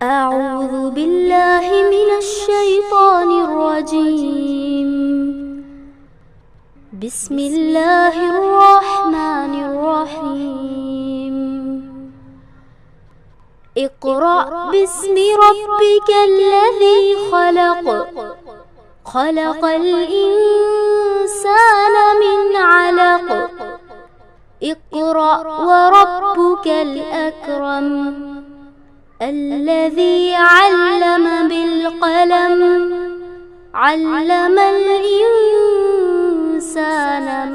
أعوذ بالله من الشيطان الرجيم. بسم الله الرحمن الرحيم. اقرأ باسم ربك الذي خلق. خلق الإنسان من علق. اقرأ وربك الأكرم الذي علم بالقلم. علم الإنسان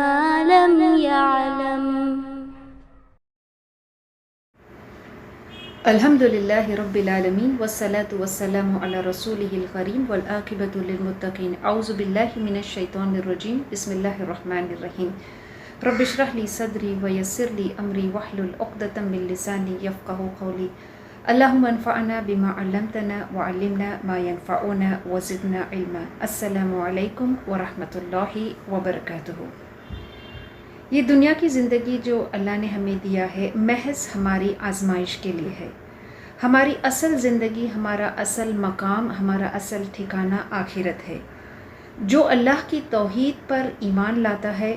ما لم يعلم. الحمد للہ رب العالمین والصلاة والسلام علی رسولہ الکریم والعاقبۃ للمتقین. اعوذ باللہ من الشیطان الرجیم. بسم اللہ الرحمن الرحیم. رب اشرح لی صدری ویسر لی امری واحلل عقدۃ من لسانی یفقہوا قولی. اللہم انفعنا بما علمتنا وعلمنا ما ینفعنا وزدنا علما. السلام علیکم ورحمۃ اللہ وبرکاتہ. یہ دنیا کی زندگی جو اللہ نے ہمیں دیا ہے محض ہماری آزمائش کے لیے ہے. ہماری اصل زندگی، ہمارا اصل مقام، ہمارا اصل ٹھکانہ آخرت ہے. جو اللہ کی توحید پر ایمان لاتا ہے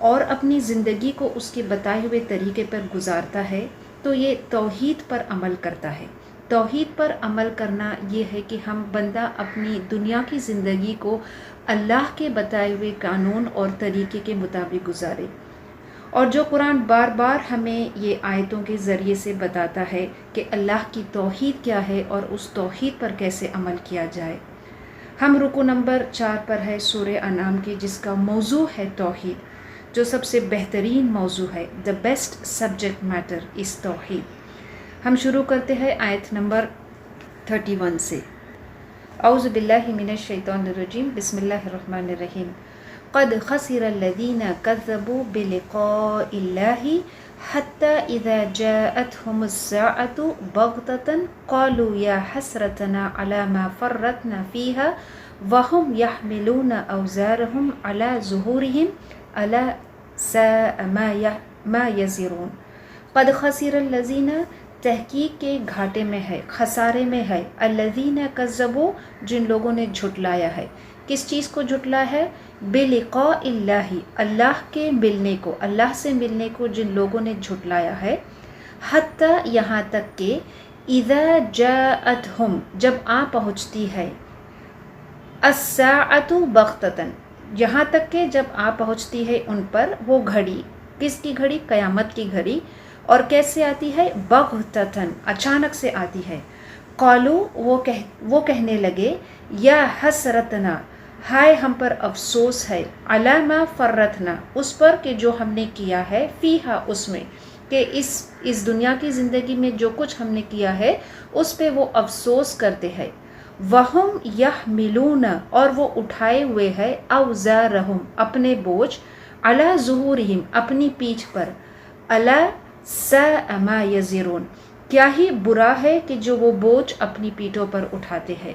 اور اپنی زندگی کو اس کے بتائے ہوئے طریقے پر گزارتا ہے تو یہ توحید پر عمل کرتا ہے. توحید پر عمل کرنا یہ ہے کہ ہم بندہ اپنی دنیا کی زندگی کو اللہ کے بتائے ہوئے قانون اور طریقے کے مطابق گزارے. اور جو قرآن بار بار ہمیں یہ آیتوں کے ذریعے سے بتاتا ہے کہ اللہ کی توحید کیا ہے اور اس توحید پر کیسے عمل کیا جائے. ہم رکوع نمبر 4 پر ہے سورہ انعام کے، جس کا موضوع ہے توحید، جو سب سے بہترین موضوع ہے. The best subject matter is توحید. ہم شروع کرتے ہیں آیت نمبر 31 سے. اعوذ باللہ من الشیطان الرجیم. بسم اللہ الرحمن الرحیم. قد خسر الذين كذبوا بلقاء الله حتى إذا جاءتهم الساعة بغتة قالوا يا حسرتنا على ما فرطنا فيها وهم يحملون أوزارهم على ظهورهم ألا ساء ما يزرون. قد خسر الذين، تحقیق کے گھاٹے میں ہے، خسارے میں ہے، الذین کذبوا، جن لوگوں نے جھٹلایا ہے. کس چیز کو جھٹلایا ہے؟ بلقاء اللہ، اللہ کے ملنے کو، اللہ سے ملنے کو جن لوگوں نے جھٹلایا ہے. حتی، یہاں تک کہ اذا جاءتہم، جب آ پہنچتی ہے، الساعۃ بغتۃ، یہاں تک کہ جب آ پہنچتی ہے ان پر وہ گھڑی. کس کی گھڑی؟ قیامت کی گھڑی. اور کیسے آتی ہے؟ بغتتاً، اچانک سے آتی ہے. قالو، وہ کہنے لگے، یا حسرتنا، ہائے ہم پر افسوس ہے، علی ما فرطنا، اس پر کہ جو ہم نے کیا ہے، فیہا، اس میں، کہ اس دنیا کی زندگی میں جو کچھ ہم نے کیا ہے اس پہ وہ افسوس کرتے ہیں. وہم یحملون، اور وہ اٹھائے ہوئے ہے، اوزارہم، اپنے بوجھ، علی ظہورہم، اپنی پیٹھ پر. الا ساء ما یزرون، کیا ہی برا ہے کہ جو وہ بوجھ اپنی پیٹھوں پر اٹھاتے ہیں.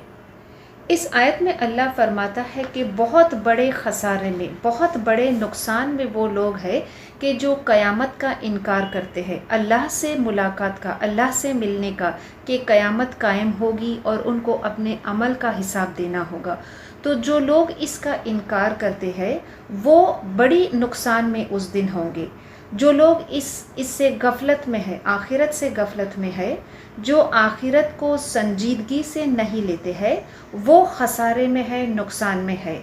اس آیت میں اللہ فرماتا ہے کہ بہت بڑے خسارے میں، بہت بڑے نقصان میں وہ لوگ ہیں کہ جو قیامت کا انکار کرتے ہیں، اللہ سے ملاقات کا، اللہ سے ملنے کا، کہ قیامت قائم ہوگی اور ان کو اپنے عمل کا حساب دینا ہوگا. تو جو لوگ اس کا انکار کرتے ہیں وہ بڑی نقصان میں اس دن ہوں گے. جو لوگ اس سے غفلت میں ہے، آخرت سے غفلت میں ہے، جو آخرت کو سنجیدگی سے نہیں لیتے ہیں، وہ خسارے میں ہے، نقصان میں ہے.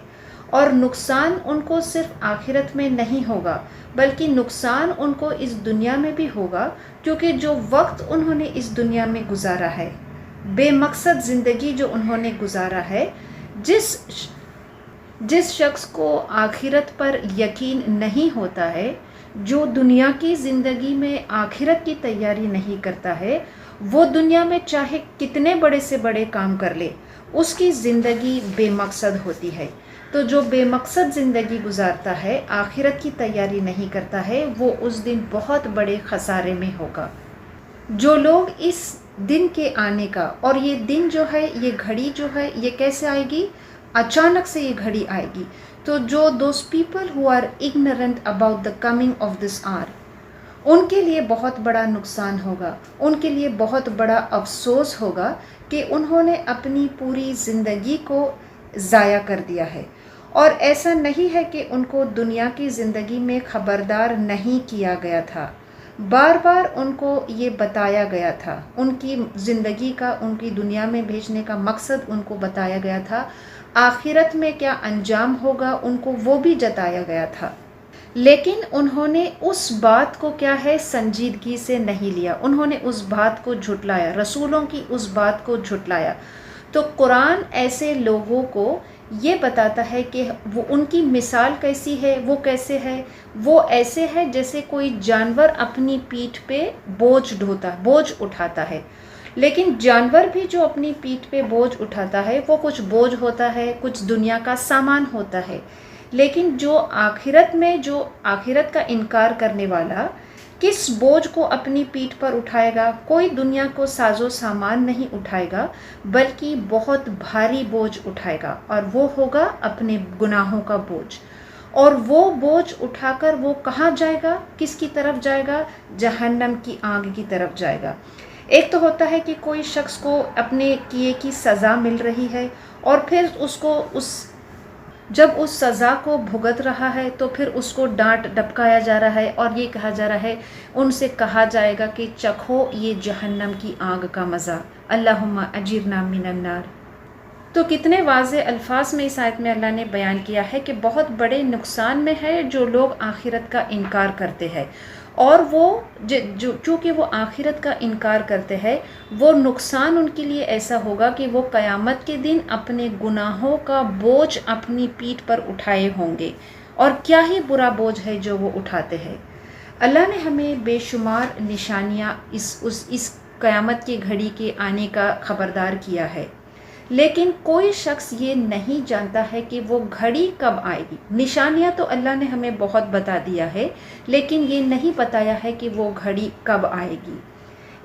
اور نقصان ان کو صرف آخرت میں نہیں ہوگا بلکہ نقصان ان کو اس دنیا میں بھی ہوگا، کیونکہ جو وقت انہوں نے اس دنیا میں گزارا ہے، بے مقصد زندگی جو انہوں نے گزارا ہے. جس شخص کو آخرت پر یقین نہیں ہوتا ہے، جو دنیا کی زندگی میں آخرت کی تیاری نہیں کرتا ہے، وہ دنیا میں چاہے کتنے بڑے سے بڑے کام کر لے، اس کی زندگی بے مقصد ہوتی ہے. تو جو بے مقصد زندگی گزارتا ہے، آخرت کی تیاری نہیں کرتا ہے، وہ اس دن بہت بڑے خسارے میں ہوگا. جو لوگ اس دن کے آنے کا، اور یہ دن جو ہے، یہ گھڑی جو ہے، یہ کیسے آئے گی؟ اچانک سے یہ گھڑی آئے گی. تو جو those people who are ignorant about the coming of this hour, ان کے لیے بہت بڑا نقصان ہوگا، ان کے لیے بہت بڑا افسوس ہوگا کہ انہوں نے اپنی پوری زندگی کو ضائع کر دیا ہے۔ اور ایسا نہیں ہے کہ ان کو دنیا کی زندگی میں خبردار نہیں کیا گیا تھا، بار بار ان کو یہ بتایا گیا تھا، ان کی زندگی کا، ان کی دنیا میں بھیجنے کا مقصد ان کو بتایا گیا تھا، آخرت میں کیا انجام ہوگا ان کو وہ بھی جتایا گیا تھا، لیکن انہوں نے اس بات کو کیا ہے سنجیدگی سے نہیں لیا، انہوں نے اس بات کو جھٹلایا، رسولوں کی اس بات کو جھٹلایا۔ تو قرآن ایسے لوگوں کو یہ بتاتا ہے کہ وہ ان کی مثال کیسی ہے، وہ کیسے ہے، وہ ایسے ہے جیسے کوئی جانور اپنی پیٹھ پہ بوجھ اٹھاتا ہے، لیکن جانور بھی جو اپنی پیٹھ پہ بوجھ اٹھاتا ہے وہ کچھ بوجھ ہوتا ہے، کچھ دنیا کا سامان ہوتا ہے، لیکن جو آخرت کا انکار کرنے والا کس بوجھ کو اپنی پیٹھ پر اٹھائے گا؟ کوئی دنیا کو ساز و سامان نہیں اٹھائے گا، بلکہ بہت بھاری بوجھ اٹھائے گا، اور وہ ہوگا اپنے گناہوں کا بوجھ۔ اور وہ بوجھ اٹھا کر وہ کہاں جائے گا؟ کس کی طرف جائے گا؟ جہنم کی آگ کی طرف جائے گا۔ ایک تو ہوتا ہے کہ کوئی شخص کو اپنے کیے کی سزا مل رہی ہے، اور پھر جب اس سزا کو بھگت رہا ہے تو پھر اس کو ڈانٹ ڈپکایا جا رہا ہے، اور یہ کہا جا رہا ہے، ان سے کہا جائے گا کہ چکھو یہ جہنم کی آگ کا مزہ، اللہم اجرنا من النار۔ تو کتنے واضح الفاظ میں اس آیت میں اللہ نے بیان کیا ہے کہ بہت بڑے نقصان میں ہے جو لوگ آخرت کا انکار کرتے ہیں، اور وہ چونکہ وہ آخرت کا انکار کرتے ہیں، وہ نقصان ان کے لیے ایسا ہوگا کہ وہ قیامت کے دن اپنے گناہوں کا بوجھ اپنی پیٹھ پر اٹھائے ہوں گے، اور کیا ہی برا بوجھ ہے جو وہ اٹھاتے ہیں۔ اللہ نے ہمیں بے شمار نشانیاں اس قیامت کی گھڑی کے آنے کا خبردار کیا ہے، لیکن کوئی شخص یہ نہیں جانتا ہے کہ وہ گھڑی کب آئے گی۔ نشانیاں تو اللہ نے ہمیں بہت بتا دیا ہے، لیکن یہ نہیں بتایا ہے کہ وہ گھڑی کب آئے گی۔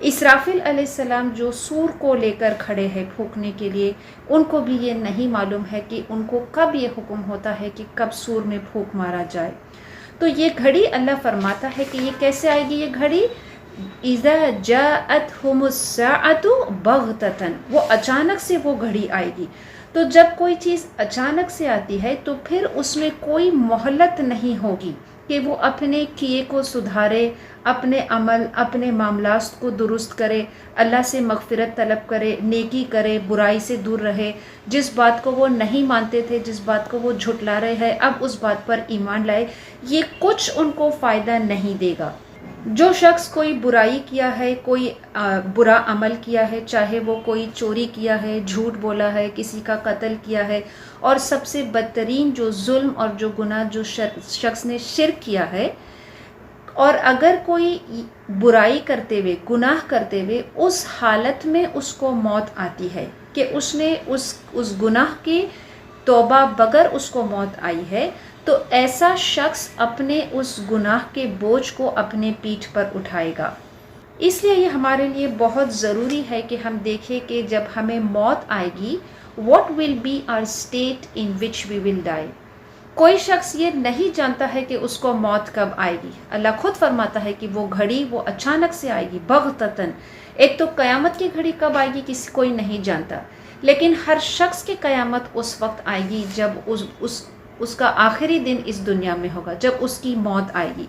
اسرافیل علیہ السلام جو سور کو لے کر کھڑے ہیں پھونکنے کے لیے، ان کو بھی یہ نہیں معلوم ہے کہ ان کو کب یہ حکم ہوتا ہے کہ کب سور میں پھونک مارا جائے۔ تو یہ گھڑی اللہ فرماتا ہے کہ یہ کیسے آئے گی، یہ گھڑی اذا جاءتهم الساعة بغتة، وہ اچانک سے وہ گھڑی آئے گی۔ تو جب کوئی چیز اچانک سے آتی ہے تو پھر اس میں کوئی مہلت نہیں ہوگی کہ وہ اپنے کیے کو سدھارے، اپنے عمل، اپنے معاملات کو درست کرے، اللہ سے مغفرت طلب کرے، نیکی کرے، برائی سے دور رہے، جس بات کو وہ نہیں مانتے تھے، جس بات کو وہ جھٹلا رہے ہیں، اب اس بات پر ایمان لائے۔ یہ کچھ ان کو فائدہ نہیں دے گا۔ جو شخص کوئی برائی کیا ہے، کوئی برا عمل کیا ہے، چاہے وہ کوئی چوری کیا ہے، جھوٹ بولا ہے، کسی کا قتل کیا ہے، اور سب سے بدترین جو ظلم اور جو گناہ جو شخص نے شرک کیا ہے، اور اگر کوئی برائی کرتے ہوئے، گناہ کرتے ہوئے اس حالت میں اس کو موت آتی ہے کہ اس نے اس گناہ کی توبہ بغیر اس کو موت آئی ہے، تو ایسا شخص اپنے اس گناہ کے بوجھ کو اپنے پیٹھ پر اٹھائے گا۔ اس لیے یہ ہمارے لیے بہت ضروری ہے کہ ہم دیکھیں کہ جب ہمیں موت آئے گی، what will be our state in which we will die۔ کوئی شخص یہ نہیں جانتا ہے کہ اس کو موت کب آئے گی۔ اللہ خود فرماتا ہے کہ وہ گھڑی وہ اچانک سے آئے گی، بغتتاً۔ ایک تو قیامت کی گھڑی کب آئے گی کوئی نہیں جانتا، لیکن ہر شخص کی قیامت اس وقت آئے گی جب اس کا آخری دن اس دنیا میں ہوگا، جب اس کی موت آئے گی۔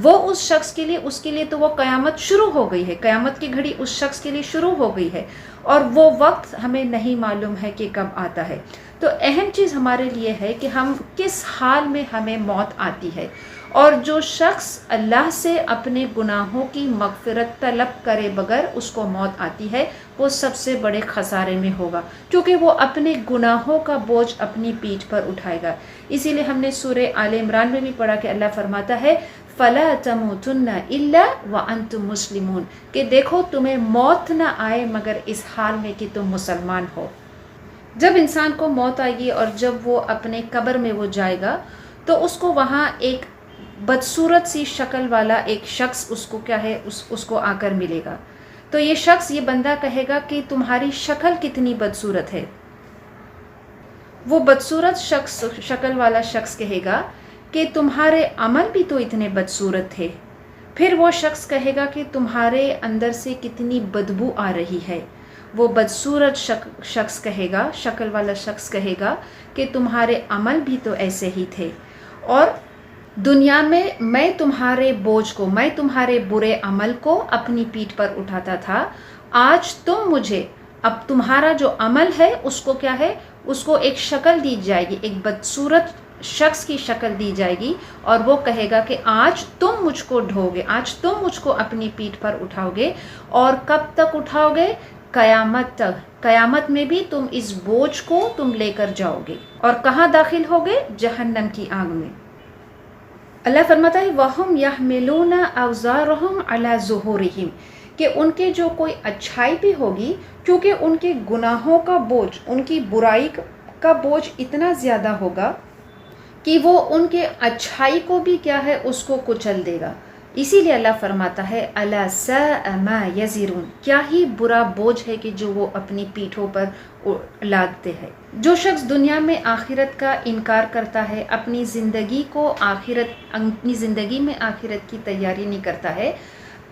وہ اس شخص کے لیے تو وہ قیامت شروع ہو گئی ہے، قیامت کی گھڑی اس شخص کے لیے شروع ہو گئی ہے، اور وہ وقت ہمیں نہیں معلوم ہے کہ کب آتا ہے۔ تو اہم چیز ہمارے لیے ہے کہ ہم کس حال میں ہمیں موت آتی ہے، اور جو شخص اللہ سے اپنے گناہوں کی مغفرت طلب کرے بغیر اس کو موت آتی ہے، وہ سب سے بڑے خسارے میں ہوگا، کیونکہ وہ اپنے گناہوں کا بوجھ اپنی پیٹھ پر اٹھائے گا۔ اسی لیے ہم نے سورہ آل عمران میں بھی پڑھا کہ اللہ فرماتا ہے فَلَا تَمُوتُنَّ إِلَّا وَأَنْتُمْ مُسْلِمُونَ، کہ دیکھو تمہیں موت نہ آئے مگر اس حال میں کہ تم مسلمان ہو۔ جب انسان کو موت آئے گی اور جب وہ اپنے قبر میں وہ جائے گا، تو اس کو وہاں ایک بدصورت سی شکل والا ایک شخص اس کو کیا ہے اس کو آ کر ملے گا۔ تو یہ شخص، یہ بندہ کہے گا کہ تمہاری شکل کتنی بدصورت ہے۔ وہ بدصورت شکل والا شخص کہے گا کہ تمہارے عمل بھی تو اتنے بدصورت تھے، پھر وہ شخص کہے گا کہ تمہارے اندر سے کتنی بدبو آ رہی ہے. وہ بدصورت شخص کہے گا، شکل والا شخص کہے گا کہ تمہارے عمل بھی تو ایسے ہی تھے، اور دنیا میں تمہارے بوجھ کو، میں تمہارے برے عمل کو اپنی پیٹھ پر اٹھاتا تھا. آج تم مجھے، اب تمہارا جو عمل ہے اس کو کیا ہے، اس کو ایک شکل دی جائے گی، ایک بدصورت شخص کی شکل دی جائے گی، اور وہ کہے گا کہ آج تم مجھ کو ڈھو گے، آج تم مجھ کو اپنی پیٹھ پر اٹھاؤ گے. اور کب تک اٹھاؤ گے؟ قیامت تک. قیامت میں بھی تم اس بوجھ کو تم لے کر جاؤ گے، اور کہاں داخل ہوگے؟ جہنم کی آگ میں. اللہ فرماتا ہے وَهُمْ يَحْمِلُونَ أَوْزَارَهُمْ عَلَى ظُهُورِهِمْ، کہ ان کے جو کوئی اچھائی بھی ہوگی، کیونکہ ان کے گناہوں کا بوجھ، ان کی برائی کا بوجھ اتنا زیادہ ہوگا کہ وہ ان کے اچھائی کو بھی کیا ہے، اس کو کچل دے گا. اسی لیے اللہ فرماتا ہے أَلَا سَاءَ مَا يَزِرُونَ، کیا ہی برا بوجھ ہے کہ جو وہ اپنی پیٹھوں پر لادتے ہیں. جو شخص دنیا میں آخرت کا انکار کرتا ہے، اپنی زندگی میں آخرت کی تیاری نہیں کرتا ہے،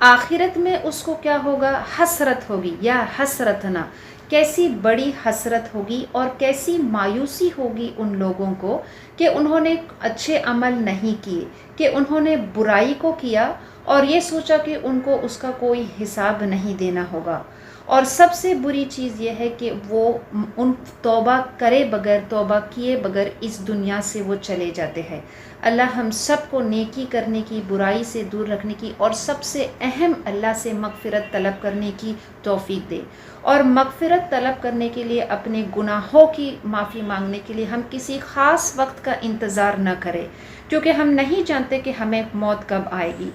آخرت میں اس کو کیا ہوگا؟ حسرت ہوگی. یا حسرتنا، کیسی بڑی حسرت ہوگی اور کیسی مایوسی ہوگی ان لوگوں کو کہ انہوں نے اچھے عمل نہیں کیے، کہ انہوں نے برائی کو کیا اور یہ سوچا کہ ان کو اس کا کوئی حساب نہیں دینا ہوگا. اور سب سے بری چیز یہ ہے کہ وہ ان توبہ کرے بغیر، توبہ کیے بغیر اس دنیا سے وہ چلے جاتے ہیں. اللہ ہم سب کو نیکی کرنے کی، برائی سے دور رکھنے کی، اور سب سے اہم اللہ سے مغفرت طلب کرنے کی توفیق دے. اور مغفرت طلب کرنے کے لیے، اپنے گناہوں کی معافی مانگنے کے لیے ہم کسی خاص وقت کا انتظار نہ کریں، کیونکہ ہم نہیں جانتے کہ ہمیں موت کب آئے گی.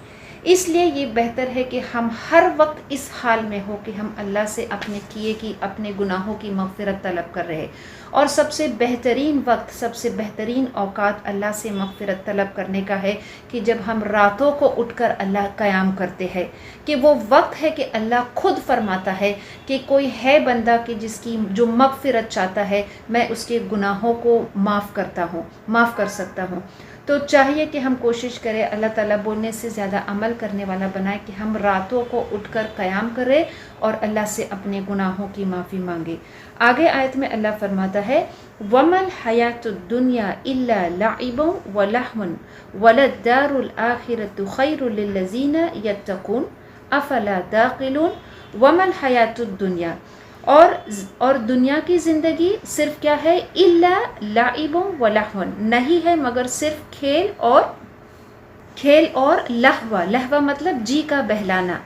اس لیے یہ بہتر ہے کہ ہم ہر وقت اس حال میں ہو کہ ہم اللہ سے اپنے گناہوں کی مغفرت طلب کر رہے. اور سب سے بہترین وقت، سب سے بہترین اوقات اللہ سے مغفرت طلب کرنے کا ہے کہ جب ہم راتوں کو اٹھ کر اللہ قیام کرتے ہیں، کہ وہ وقت ہے کہ اللہ خود فرماتا ہے کہ کوئی ہے بندہ کہ جو مغفرت چاہتا ہے، میں اس کے گناہوں کو معاف کر سکتا ہوں. تو چاہیے کہ ہم کوشش کریں، اللہ تعالیٰ بولنے سے زیادہ عمل کرنے والا بنائے، کہ ہم راتوں کو اٹھ کر قیام کریں اور اللہ سے اپنے گناہوں کی معافی مانگے. آگے آیت میں اللہ فرماتا ہے وَمَا الْحَيَاةُ الدُّنْيَا إِلَّا لَعِبٌ وَلَهْوٌ وَلَلدَّارُ الْآخِرَةُ خَيْرٌ لِلَّذِينَ يَتَّقُونَ أَفَلَا تَعْقِلُونَ. وَمَا الْحَيَاةُ الدُّنْيَا، اور دنیا کی زندگی صرف کیا ہے؟ الا لعب و لہو، نہیں ہے مگر صرف کھیل اور لہو مطلب جی کا بہلانا.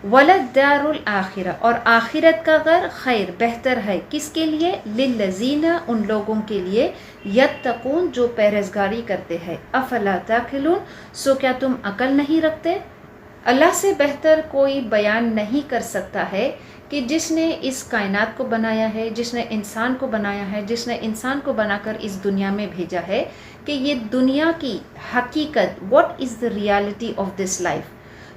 وللدار الآخرہ، اور آخرت کا گھر خیر بہتر ہے، کس کے لیے؟ للذین، ان لوگوں کے لیے، یتقون جو پرہیزگاری کرتے ہیں. افلا تعقلون، سو کیا تم عقل نہیں رکھتے؟ اللہ سے بہتر کوئی بیان نہیں کر سکتا ہے کہ جس نے اس کائنات کو بنایا ہے، جس نے انسان کو بنایا ہے، جس نے انسان کو بنا کر اس دنیا میں بھیجا ہے، کہ یہ دنیا کی حقیقت، what is the reality of this life.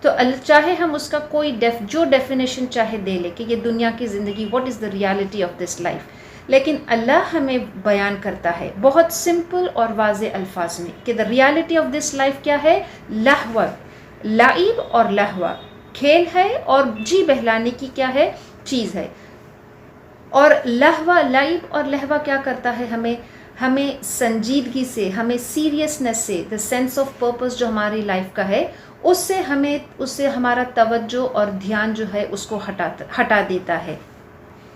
تو چاہے ہم اس کا کوئی جو ڈیفینیشن چاہے دے لے کہ یہ دنیا کی زندگی، what is the reality of this life, لیکن اللہ ہمیں بیان کرتا ہے بہت سمپل اور واضح الفاظ میں کہ the reality of this life کیا ہے؟ لہو، لعب اور لہو، کھیل ہے اور جی بہلانے کی کیا ہے؟ چیز ہے. اور لہو، لعب اور لہو کیا کرتا ہے؟ ہمیں سنجیدگی سے، ہمیں سیریسنس سے، دا سینس آف پرپس جو ہماری لائف کا ہے، اس سے ہمارا توجہ اور دھیان جو ہے اس کو ہٹا دیتا ہے.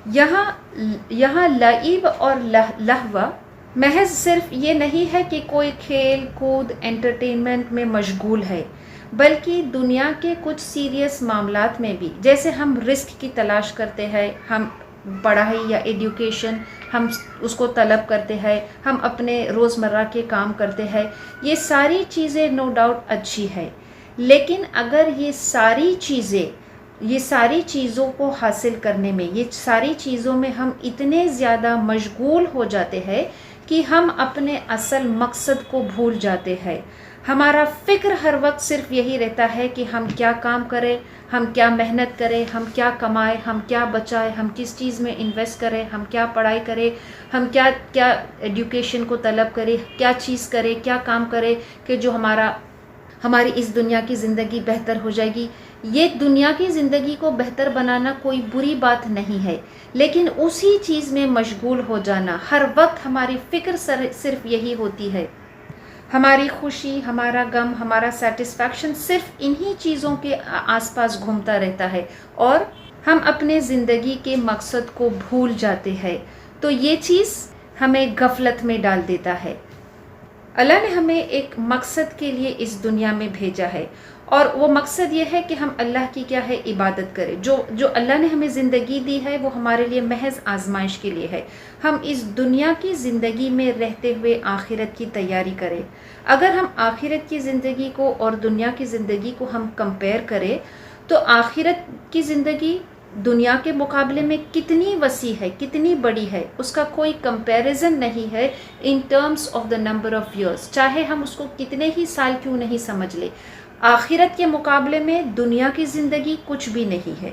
یہاں لعب اور لہو محض صرف یہ نہیں ہے کہ کوئی کھیل کود انٹرٹینمنٹ میں مشغول ہے، بلکہ دنیا کے کچھ سیریس معاملات میں بھی، جیسے ہم رزق کی تلاش کرتے ہیں، ہم پڑھائی یا ایڈوکیشن ہم اس کو طلب کرتے ہیں، ہم اپنے روزمرہ کے کام کرتے ہیں، یہ ساری چیزیں نو ڈاؤٹ اچھی ہے. لیکن اگر یہ ساری چیزوں کو حاصل کرنے میں، یہ ساری چیزوں میں ہم اتنے زیادہ مشغول ہو جاتے ہیں کہ ہم اپنے اصل مقصد کو بھول جاتے ہیں. ہمارا فکر ہر وقت صرف یہی رہتا ہے کہ ہم کیا کام کریں، ہم کیا محنت کریں، ہم کیا کمائیں، ہم کیا بچائیں، ہم کس چیز میں انویسٹ کریں، ہم کیا پڑھائی کریں، ہم کیا ایڈوکیشن کو طلب کریں، کیا چیز کریں، کیا کام کریں کہ جو ہماری اس دنیا کی زندگی بہتر ہو جائے گی. یہ دنیا کی زندگی کو بہتر بنانا کوئی بری بات نہیں ہے، لیکن اسی چیز میں مشغول ہو جانا، ہر وقت ہماری فکر صرف یہی ہوتی ہے، ہماری خوشی، ہمارا غم، ہمارا سیٹسفیکشن صرف انہی چیزوں کے آس پاس گھومتا رہتا ہے اور ہم اپنے زندگی کے مقصد کو بھول جاتے ہیں. تو یہ چیز ہمیں غفلت میں ڈال دیتا ہے. اللہ نے ہمیں ایک مقصد کے لیے اس دنیا میں بھیجا ہے، اور وہ مقصد یہ ہے کہ ہم اللہ کی کیا ہے، عبادت کریں. جو اللہ نے ہمیں زندگی دی ہے وہ ہمارے لیے محض آزمائش کے لیے ہے. ہم اس دنیا کی زندگی میں رہتے ہوئے آخرت کی تیاری کریں. اگر ہم آخرت کی زندگی کو اور دنیا کی زندگی کو ہم کمپیئر کریں تو آخرت کی زندگی دنیا کے مقابلے میں کتنی وسیع ہے، کتنی بڑی ہے، اس کا کوئی کمپیریزن نہیں ہے in terms of the number of years. چاہے ہم اس کو کتنے ہی سال کیوں نہیں سمجھ لیں، آخرت کے مقابلے میں دنیا کی زندگی کچھ بھی نہیں ہے.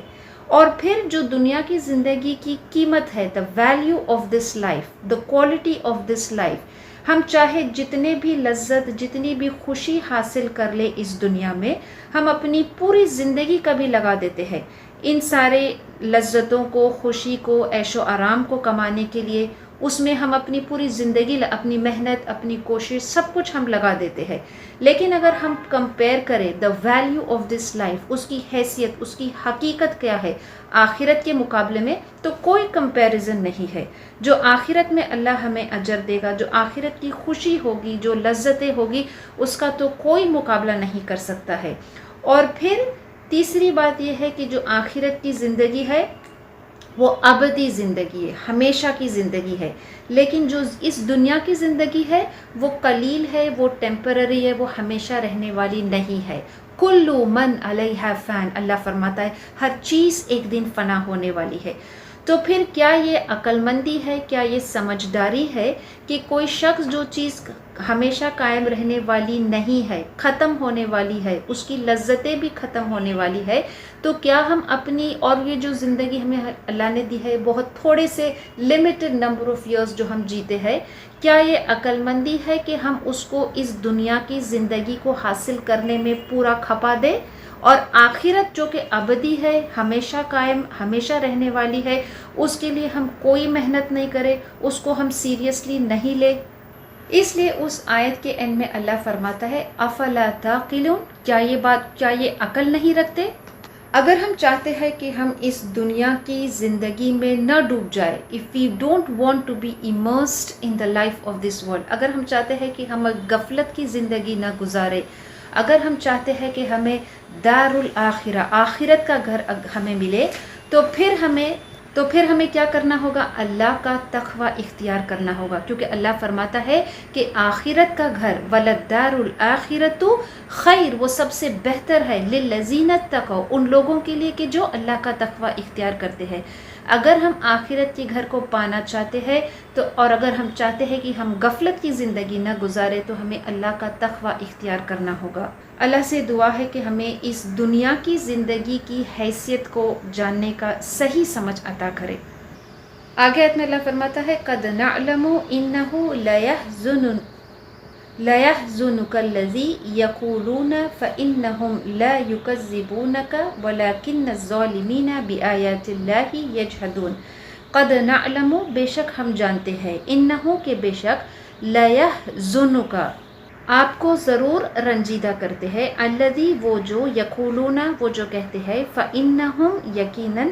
اور پھر جو دنیا کی زندگی کی قیمت ہے، دا value of this life, the quality of this life, ہم چاہے جتنے بھی لذت، جتنی بھی خوشی حاصل کر لے اس دنیا میں، ہم اپنی پوری زندگی کبھی لگا دیتے ہیں ان سارے لذتوں کو، خوشی کو، عیش و آرام کو کمانے کے لیے. اس میں ہم اپنی پوری زندگی، اپنی محنت، اپنی کوشش، سب کچھ ہم لگا دیتے ہیں. لیکن اگر ہم کمپیئر کریں the value of this life, اس کی حیثیت، اس کی حقیقت کیا ہے آخرت کے مقابلے میں، تو کوئی کمپیریزن نہیں ہے. جو آخرت میں اللہ ہمیں اجر دے گا، جو آخرت کی خوشی ہوگی، جو لذتیں ہوگی، اس کا تو کوئی مقابلہ نہیں کر سکتا ہے. اور پھر تیسری بات یہ ہے کہ جو آخرت کی زندگی ہے وہ ابدی زندگی ہے، ہمیشہ کی زندگی ہے. لیکن جو اس دنیا کی زندگی ہے وہ قلیل ہے، وہ ٹیمپرری ہے، وہ ہمیشہ رہنے والی نہیں ہے. کل من علیہا فان، اللہ فرماتا ہے ہر چیز ایک دن فنا ہونے والی ہے. تو پھر کیا یہ عقل مندی ہے، کیا یہ سمجھداری ہے کہ کوئی شخص جو چیز ہمیشہ قائم رہنے والی نہیں ہے، ختم ہونے والی ہے، اس کی لذتیں بھی ختم ہونے والی ہے، تو کیا ہم اپنی، اور یہ جو زندگی ہمیں اللہ نے دی ہے بہت تھوڑے سے لمیٹڈ نمبر آف ایئرس جو ہم جیتے ہیں، کیا یہ عقل مندی ہے کہ ہم اس کو اس دنیا کی زندگی کو حاصل کرنے میں پورا کھپا دیں، اور آخرت جو کہ ابدی ہے، ہمیشہ قائم، ہمیشہ رہنے والی ہے، اس کے لیے ہم کوئی محنت نہیں کریں، اس کو ہم سیریسلی نہیں لیں؟ اس لیے اس آیت کے اینڈ میں اللہ فرماتا ہے افلا تعقلون، کیا یہ عقل نہیں رکھتے؟ اگر ہم چاہتے ہیں کہ ہم اس دنیا کی زندگی میں نہ ڈوب جائے، if we don't want to be immersed in the life of this world، اگر ہم چاہتے ہیں کہ ہم غفلت کی زندگی نہ گزارے، اگر ہم چاہتے ہیں کہ ہمیں دار الاخرہ، آخرت کا گھر ہمیں ملے، تو پھر ہمیں کیا کرنا ہوگا؟ اللہ کا تقوی اختیار کرنا ہوگا. کیونکہ اللہ فرماتا ہے کہ آخرت کا گھر وَلَلدَّارُ الْآخِرَةُ خیر، وہ سب سے بہتر ہے لِلَّذِينَ اتَّقَوْا، ان لوگوں کے لیے کہ جو اللہ کا تقوی اختیار کرتے ہیں. اگر ہم آخرت کے گھر کو پانا چاہتے ہیں تو، اور اگر ہم چاہتے ہیں کہ ہم غفلت کی زندگی نہ گزارے، تو ہمیں اللہ کا تقوی اختیار کرنا ہوگا. اللہ سے دعا ہے کہ ہمیں اس دنیا کی زندگی کی حیثیت کو جاننے کا صحیح سمجھ عطا کرے. آگے آیت میں اللہ فرماتا ہے قَدْ نَعْلَمُ إِنَّهُ لَيَحْزُنُكَ الَّذِي يَقُولُونَ فَإِنَّهُمْ لَا يُكَذِّبُونَكَ وَلَكِنَّ الظَّالِمِينَ بِآيَاتِ اللَّهِ يَجْحَدُونَ. قَدْ نَعْلَمُ، بے شک ہم جانتے ہیں، إِنَّهُ کہ بے شک، لَيَحْزُنُكَ آپ کو ضرور رنجیدہ کرتے ہیں، الذی وہ جو، یقولون وہ جو کہتے ہیں، فإنہم یقیناً،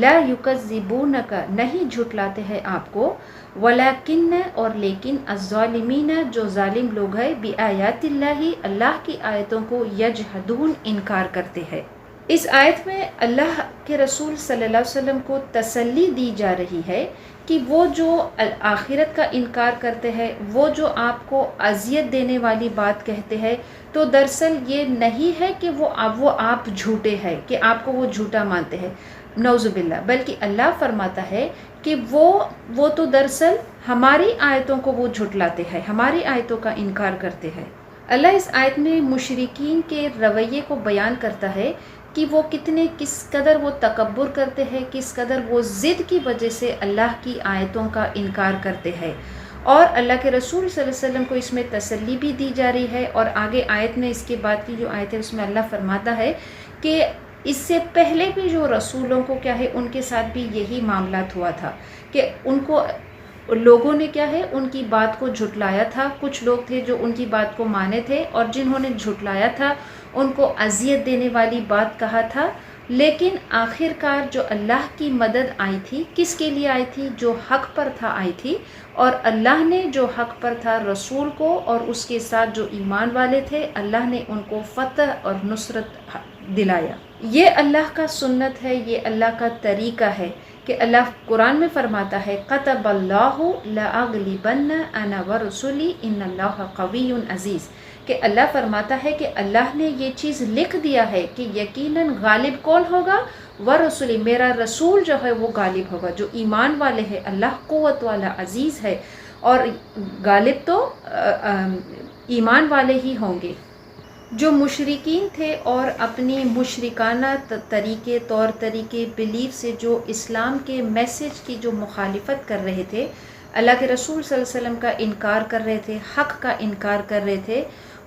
لا یکذبونک نہیں جھٹلاتے ہیں آپ کو، ولیکن اور لیکن، الظالمین جو ظالم لوگ ہیں، بآیات اللہ اللہ کی آیتوں کو، یجحدون انکار کرتے ہیں. اس آیت میں اللہ کے رسول صلی اللہ علیہ وسلم کو تسلی دی جا رہی ہے کہ وہ جو آخرت کا انکار کرتے ہیں، وہ جو آپ کو اذیت دینے والی بات کہتے ہیں، تو دراصل یہ نہیں ہے کہ وہ آپ جھوٹے ہیں، کہ آپ کو وہ جھوٹا مانتے ہیں، نعوذ باللہ، بلکہ اللہ فرماتا ہے کہ وہ تو دراصل ہماری آیتوں کو وہ جھٹلاتے ہیں، ہماری آیتوں کا انکار کرتے ہیں. اللہ اس آیت میں مشرکین کے رویے کو بیان کرتا ہے کہ وہ کس قدر وہ تکبر کرتے ہیں، کس قدر وہ ضد کی وجہ سے اللہ کی آیتوں کا انکار کرتے ہیں. اور اللہ کے رسول صلی اللہ علیہ وسلم کو اس میں تسلی بھی دی جا رہی ہے، اور آگے آیت میں اس کے بعد کی جو آیت ہے اس میں اللہ فرماتا ہے کہ اس سے پہلے بھی جو رسولوں کو کیا ہے ان کے ساتھ بھی یہی معاملات ہوا تھا کہ ان کو لوگوں نے کیا ہے ان کی بات کو جھٹلایا تھا. کچھ لوگ تھے جو ان کی بات کو مانے تھے، اور جنہوں نے جھٹلایا تھا ان کو اذیت دینے والی بات کہا تھا. لیکن آخر کار جو اللہ کی مدد آئی تھی، کس کے لیے آئی تھی؟ جو حق پر تھا آئی تھی، اور اللہ نے جو حق پر تھا رسول کو اور اس کے ساتھ جو ایمان والے تھے، اللہ نے ان کو فتح اور نصرت دلایا. یہ اللہ کا سنت ہے، یہ اللہ کا طریقہ ہے کہ اللہ قرآن میں فرماتا ہے کتب اللہ لأغلبن انا ورسلی ان اللہ قوی عزیز، کہ اللہ فرماتا ہے کہ اللہ نے یہ چیز لکھ دیا ہے کہ یقیناً غالب کون ہوگا؟ ورسولی، میرا رسول جو ہے وہ غالب ہوگا. جو ایمان والے ہیں اللہ قوت والا عزیز ہے، اور غالب تو ایمان والے ہی ہوں گے. جو مشرکین تھے اور اپنی مشرکانہ طریقے، طور طریقے، بلیف سے جو اسلام کے میسج کی جو مخالفت کر رہے تھے، اللہ کے رسول صلی اللہ علیہ وسلم کا انکار کر رہے تھے، حق کا انکار کر رہے تھے،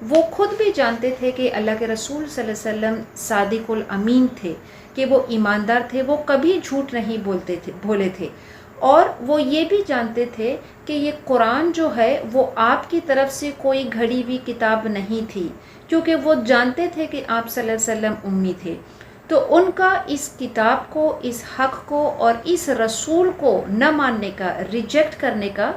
وہ خود بھی جانتے تھے کہ اللہ کے رسول صلی اللہ علیہ وسلم صادق الامین تھے، کہ وہ ایماندار تھے، وہ کبھی جھوٹ نہیں بولے تھے. اور وہ یہ بھی جانتے تھے کہ یہ قرآن جو ہے وہ آپ کی طرف سے کوئی گھڑی ہوئی کتاب نہیں تھی، کیونکہ وہ جانتے تھے کہ آپ صلی اللہ علیہ وسلم امی تھے. تو ان کا اس کتاب کو، اس حق کو اور اس رسول کو نہ ماننے کا، ریجیکٹ کرنے کا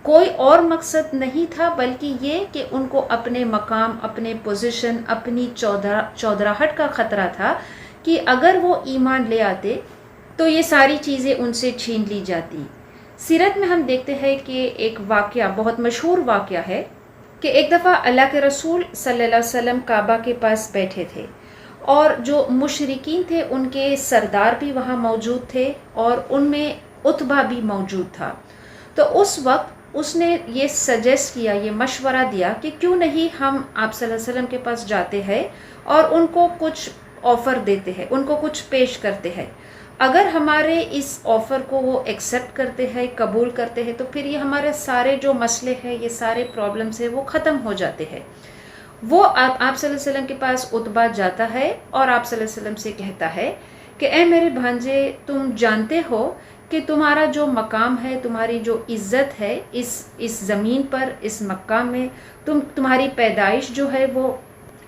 کوئی اور مقصد نہیں تھا، بلکہ یہ کہ ان کو اپنے مقام، اپنے پوزیشن، اپنی چودراہٹ کا خطرہ تھا کہ اگر وہ ایمان لے آتے تو یہ ساری چیزیں ان سے چھین لی جاتی. سیرت میں ہم دیکھتے ہیں کہ ایک واقعہ، بہت مشہور واقعہ ہے، کہ ایک دفعہ اللہ کے رسول صلی اللہ علیہ وسلم کعبہ کے پاس بیٹھے تھے، اور جو مشرکین تھے ان کے سردار بھی وہاں موجود تھے، اور ان میں عتبہ بھی موجود تھا. تو اس وقت اس نے یہ سجیسٹ کیا، یہ مشورہ دیا کہ کیوں نہیں ہم آپ صلی اللہ علیہ وسلم کے پاس جاتے ہیں اور ان کو کچھ آفر دیتے ہیں، ان کو کچھ پیش کرتے ہیں. اگر ہمارے اس آفر کو وہ ایکسیپٹ کرتے ہیں، قبول کرتے ہیں، تو پھر یہ ہمارے سارے جو مسئلے ہیں، یہ سارے پرابلمس ہیں، وہ ختم ہو جاتے ہیں. وہ آپ صلی اللہ علیہ وسلم کے پاس عتبہ جاتا ہے اور آپ صلی اللہ علیہ وسلم سے کہتا ہے کہ اے میرے بھانجے، تم جانتے ہو کہ تمہارا جو مقام ہے، تمہاری جو عزت ہے اس زمین پر، اس مکہ میں، تمہاری پیدائش جو ہے وہ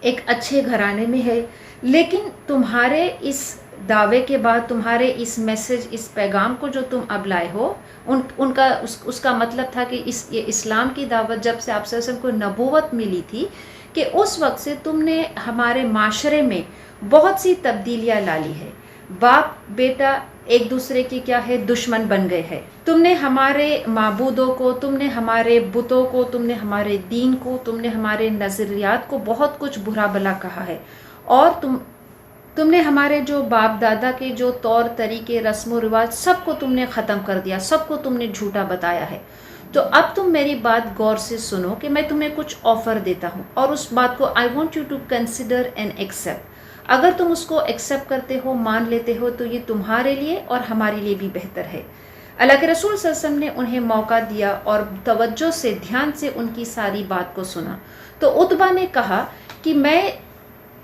ایک اچھے گھرانے میں ہے، لیکن تمہارے اس دعوے کے بعد، تمہارے اس میسج، اس پیغام کو جو تم اب لائے ہو، ان کا اس کا مطلب تھا کہ یہ اسلام کی دعوت جب سے آپ صلی اللہ علیہ وسلم کو نبوت ملی تھی، کہ اس وقت سے تم نے ہمارے معاشرے میں بہت سی تبدیلیاں لا لی ہے. باپ بیٹا ایک دوسرے کی کیا ہے، دشمن بن گئے ہیں. تم نے ہمارے معبودوں کو، تم نے ہمارے بتوں کو، تم نے ہمارے دین کو، تم نے ہمارے نظریات کو بہت کچھ برا بھلا کہا ہے، اور تم نے ہمارے جو باپ دادا کے جو طور طریقے، رسم و رواج، سب کو تم نے ختم کر دیا، سب کو تم نے جھوٹا بتایا ہے. تو اب تم میری بات غور سے سنو کہ میں تمہیں کچھ آفر دیتا ہوں، اور اس بات کو I want you to consider and accept. اگر تم اس کو ایکسیپٹ کرتے ہو، مان لیتے ہو، تو یہ تمہارے لیے اور ہمارے لیے بھی بہتر ہے. اللہ کے رسول صلی اللہ علیہ وسلم نے انہیں موقع دیا اور توجہ سے، دھیان سے ان کی ساری بات کو سنا. تو عتبہ نے کہا کہ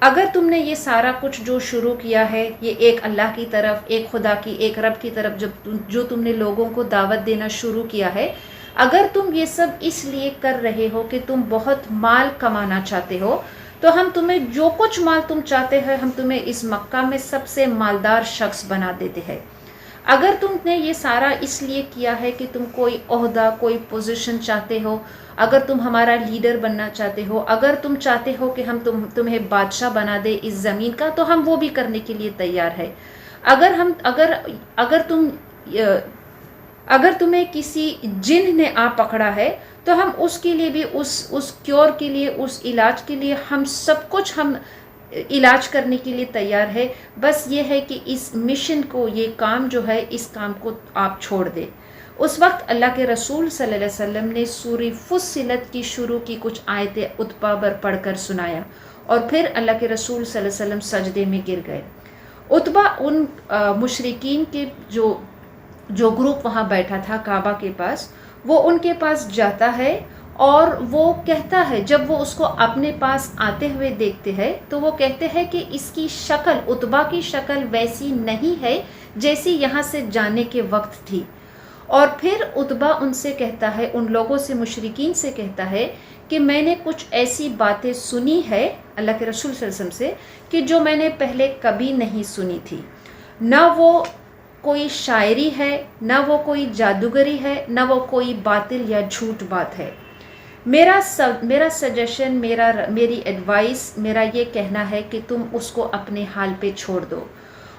اگر تم نے یہ سارا کچھ جو شروع کیا ہے، یہ ایک اللہ کی طرف، ایک خدا کی، ایک رب کی طرف جو تم نے لوگوں کو دعوت دینا شروع کیا ہے، اگر تم یہ سب اس لیے کر رہے ہو کہ تم بہت مال کمانا چاہتے ہو، تو ہم تمہیں جو کچھ مال تم چاہتے ہو، ہم تمہیں اس مکہ میں سب سے مالدار شخص بنا دیتے ہیں. اگر تم نے یہ سارا اس لیے کیا ہے کہ تم کوئی عہدہ، کوئی پوزیشن چاہتے ہو، اگر تم ہمارا لیڈر بننا چاہتے ہو، اگر تم چاہتے ہو کہ ہم تمہیں بادشاہ بنا دے اس زمین کا، تو ہم وہ بھی کرنے کے لیے تیار ہے. اگر تمہیں کسی جن نے پکڑا ہے، تو ہم اس کے لیے بھی، اس کیور کے لیے، اس علاج کے لیے، ہم سب کچھ علاج کرنے کے لیے تیار ہے. بس یہ ہے کہ اس مشن کو، یہ کام جو ہے، اس کام کو آپ چھوڑ دیں. اس وقت اللہ کے رسول صلی اللہ علیہ وسلم نے سورہ فصلت کی شروع کی کچھ آیتیں عتبہ پر پڑھ کر سنایا، اور پھر اللہ کے رسول صلی اللہ علیہ وسلم سجدے میں گر گئے. عتبہ ان مشرکین کے جو گروپ وہاں بیٹھا تھا کعبہ کے پاس، وہ ان کے پاس جاتا ہے اور وہ کہتا ہے، جب وہ اس کو اپنے پاس آتے ہوئے دیکھتے ہیں تو وہ کہتے ہیں کہ اس کی شکل، عتبہ کی شکل ویسی نہیں ہے جیسی یہاں سے جانے کے وقت تھی۔ اور پھر عتبہ ان سے کہتا ہے، ان لوگوں سے، مشرکین سے کہتا ہے کہ میں نے کچھ ایسی باتیں سنی ہے اللہ کے رسول صلی اللہ علیہ وسلم سے کہ جو میں نے پہلے کبھی نہیں سنی تھی، نہ وہ کوئی شاعری ہے، نہ وہ کوئی جادوگری ہے، نہ وہ کوئی باطل یا جھوٹ بات ہے۔ میرا سجیشن، میری ایڈوائس، میرا یہ کہنا ہے کہ تم اس کو اپنے حال پہ چھوڑ دو،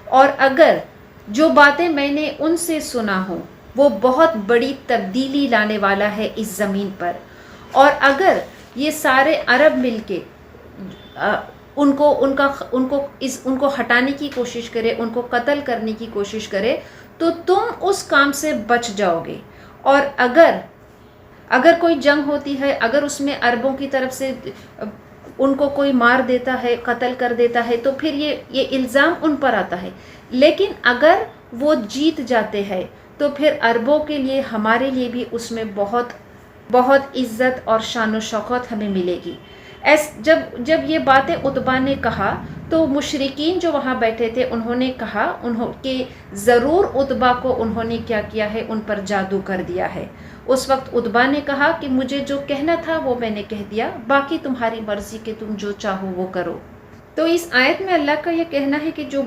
اور اگر جو باتیں میں نے ان سے سنا ہوں وہ بہت بڑی تبدیلی لانے والا ہے اس زمین پر، اور اگر یہ سارے عرب مل کے ان کو ہٹانے کی کوشش کرے، ان کو قتل کرنے کی کوشش کرے، تو تم اس کام سے بچ جاؤ گے۔ اور اگر کوئی جنگ ہوتی ہے، اگر اس میں عربوں کی طرف سے ان کو کوئی مار دیتا ہے، قتل کر دیتا ہے، تو پھر یہ الزام ان پر آتا ہے۔ لیکن اگر وہ جیت جاتے ہیں تو پھر عربوں کے لیے، ہمارے لیے بھی اس میں بہت بہت عزت اور شان و شوکت ہمیں ملے گی۔ جب یہ باتیں عتبہ نے کہا تو مشرکین جو وہاں بیٹھے تھے انہوں نے کہا کہ ضرور عتبہ کو انہوں نے کیا کیا ہے، ان پر جادو کر دیا ہے۔ اس وقت عتبہ نے کہا کہ مجھے جو کہنا تھا وہ میں نے کہہ دیا، باقی تمہاری مرضی کہ تم جو چاہو وہ کرو۔ تو اس آیت میں اللہ کا یہ کہنا ہے کہ جو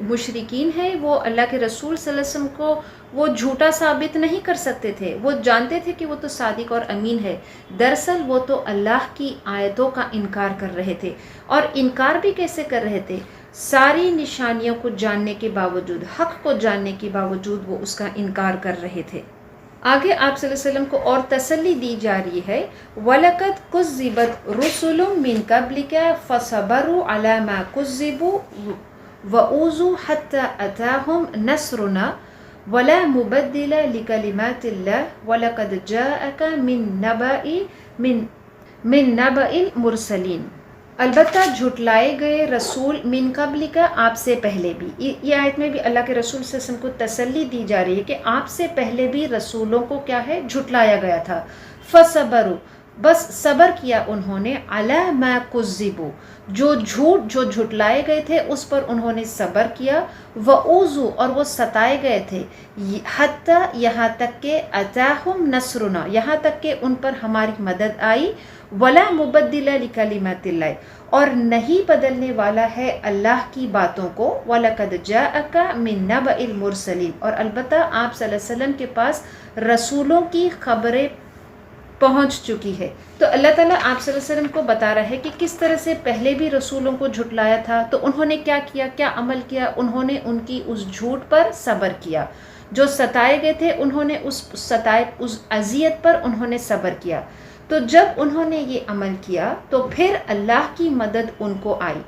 مشرکین ہیں وہ اللہ کے رسول صلی اللہ علیہ وسلم کو وہ جھوٹا ثابت نہیں کر سکتے تھے، وہ جانتے تھے کہ وہ تو صادق اور امین ہے۔ دراصل وہ تو اللہ کی آیتوں کا انکار کر رہے تھے، اور انکار بھی کیسے کر رہے تھے؟ ساری نشانیوں کو جاننے کے باوجود، حق کو جاننے کے باوجود وہ اس کا انکار کر رہے تھے۔ آگے آپ صلی اللہ علیہ وسلم کو اور تسلی دی جا رہی ہے، وَلَقَدْ كُذِّبَتْ رُسُلٌ مِّن قَبْلِكَ فَصَبَرُوا عَلَىٰ مَا كُذِّبُوا وَأُوذُوا حَتَّىٰ أَتَاهُمْ نَصْرُنَا وَلَا مُبَدِّلَ لِكَلِمَاتِ اللَّهِ وَلَقَدْ جَاءَكَ مِن نَبَإِ الْمُرْسَلِينَ۔ البتہ جھٹلائے گئے رسول من قبل کا، آپ سے پہلے بھی، یہ آیت میں بھی اللہ کے رسول صلی اللہ علیہ وسلم کو تسلی دی جا رہی ہے کہ آپ سے پہلے بھی رسولوں کو کیا ہے، جھٹلایا گیا تھا۔ فصبروا، بس صبر کیا انہوں نے، علی ما کذبوا، جو جھٹلائے گئے تھے اس پر انہوں نے صبر کیا، وَأُوذُوا، اور وہ ستائے گئے تھے، حتیٰ، یہاں تک کہ اتاہم نصرنا، یہاں تک کہ ان پر ہماری مدد آئی، ولا مبدل لکلمات اللہ، اور نہیں بدلنے والا ہے اللہ کی باتوں کو، وَلَقَدْ جَاءَكَ مِن نَبَإِ الْمُرْسَلِينَ، اور البتہ آپ صلی اللہ علیہ وسلم کے پاس رسولوں کی خبریں پہنچ چکی ہے۔ تو اللہ تعالیٰ آپ صلی اللہ علیہ وسلم کو بتا رہا ہے کہ کس طرح سے پہلے بھی رسولوں کو جھٹلایا تھا، تو انہوں نے کیا کیا، کیا عمل کیا، انہوں نے ان کی اس جھوٹ پر صبر کیا۔ جو ستائے گئے تھے انہوں نے اس اذیت پر انہوں نے صبر کیا۔ تو جب انہوں نے یہ عمل کیا تو پھر اللہ کی مدد ان کو آئی۔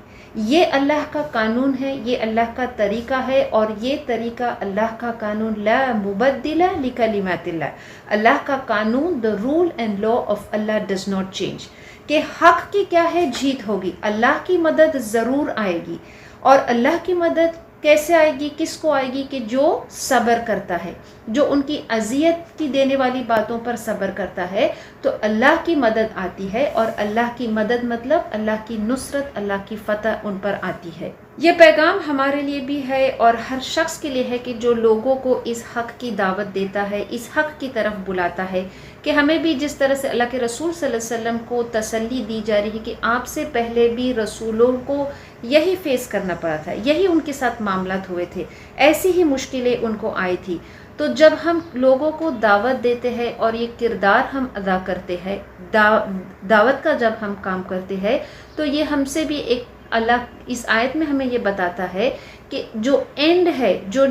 یہ اللہ کا قانون ہے، یہ اللہ کا طریقہ ہے، اور یہ طریقہ اللہ کا قانون، لا مبدل لکلمات اللہ، اللہ کا قانون، the rule and law of Allah does not change، کہ حق کی کیا ہے، جیت ہوگی، اللہ کی مدد ضرور آئے گی۔ اور اللہ کی مدد کیسے آئے گی، کس کو آئے گی، کہ جو صبر کرتا ہے، جو ان کی اذیت کی دینے والی باتوں پر صبر کرتا ہے، تو اللہ کی مدد آتی ہے، اور اللہ کی مدد مطلب اللہ کی نصرت، اللہ کی فتح ان پر آتی ہے۔ یہ پیغام ہمارے لیے بھی ہے اور ہر شخص کے لیے ہے کہ جو لوگوں کو اس حق کی دعوت دیتا ہے، اس حق کی طرف بلاتا ہے، کہ ہمیں بھی جس طرح سے اللہ کے رسول صلی اللہ علیہ وسلم کو تسلی دی جا رہی ہے کہ آپ سے پہلے بھی رسولوں کو یہی فیس کرنا پڑا تھا، یہی ان کے ساتھ معاملات ہوئے تھے، ایسی ہی مشکلیں ان کو آئی تھی۔ تو جب ہم لوگوں کو دعوت دیتے ہیں اور یہ کردار ہم ادا کرتے ہیں، دعوت کا جب ہم کام کرتے ہیں، تو یہ ہم سے بھی ایک، اللہ اس آیت میں ہمیں یہ بتاتا ہے کہ جو اینڈ ہے، جو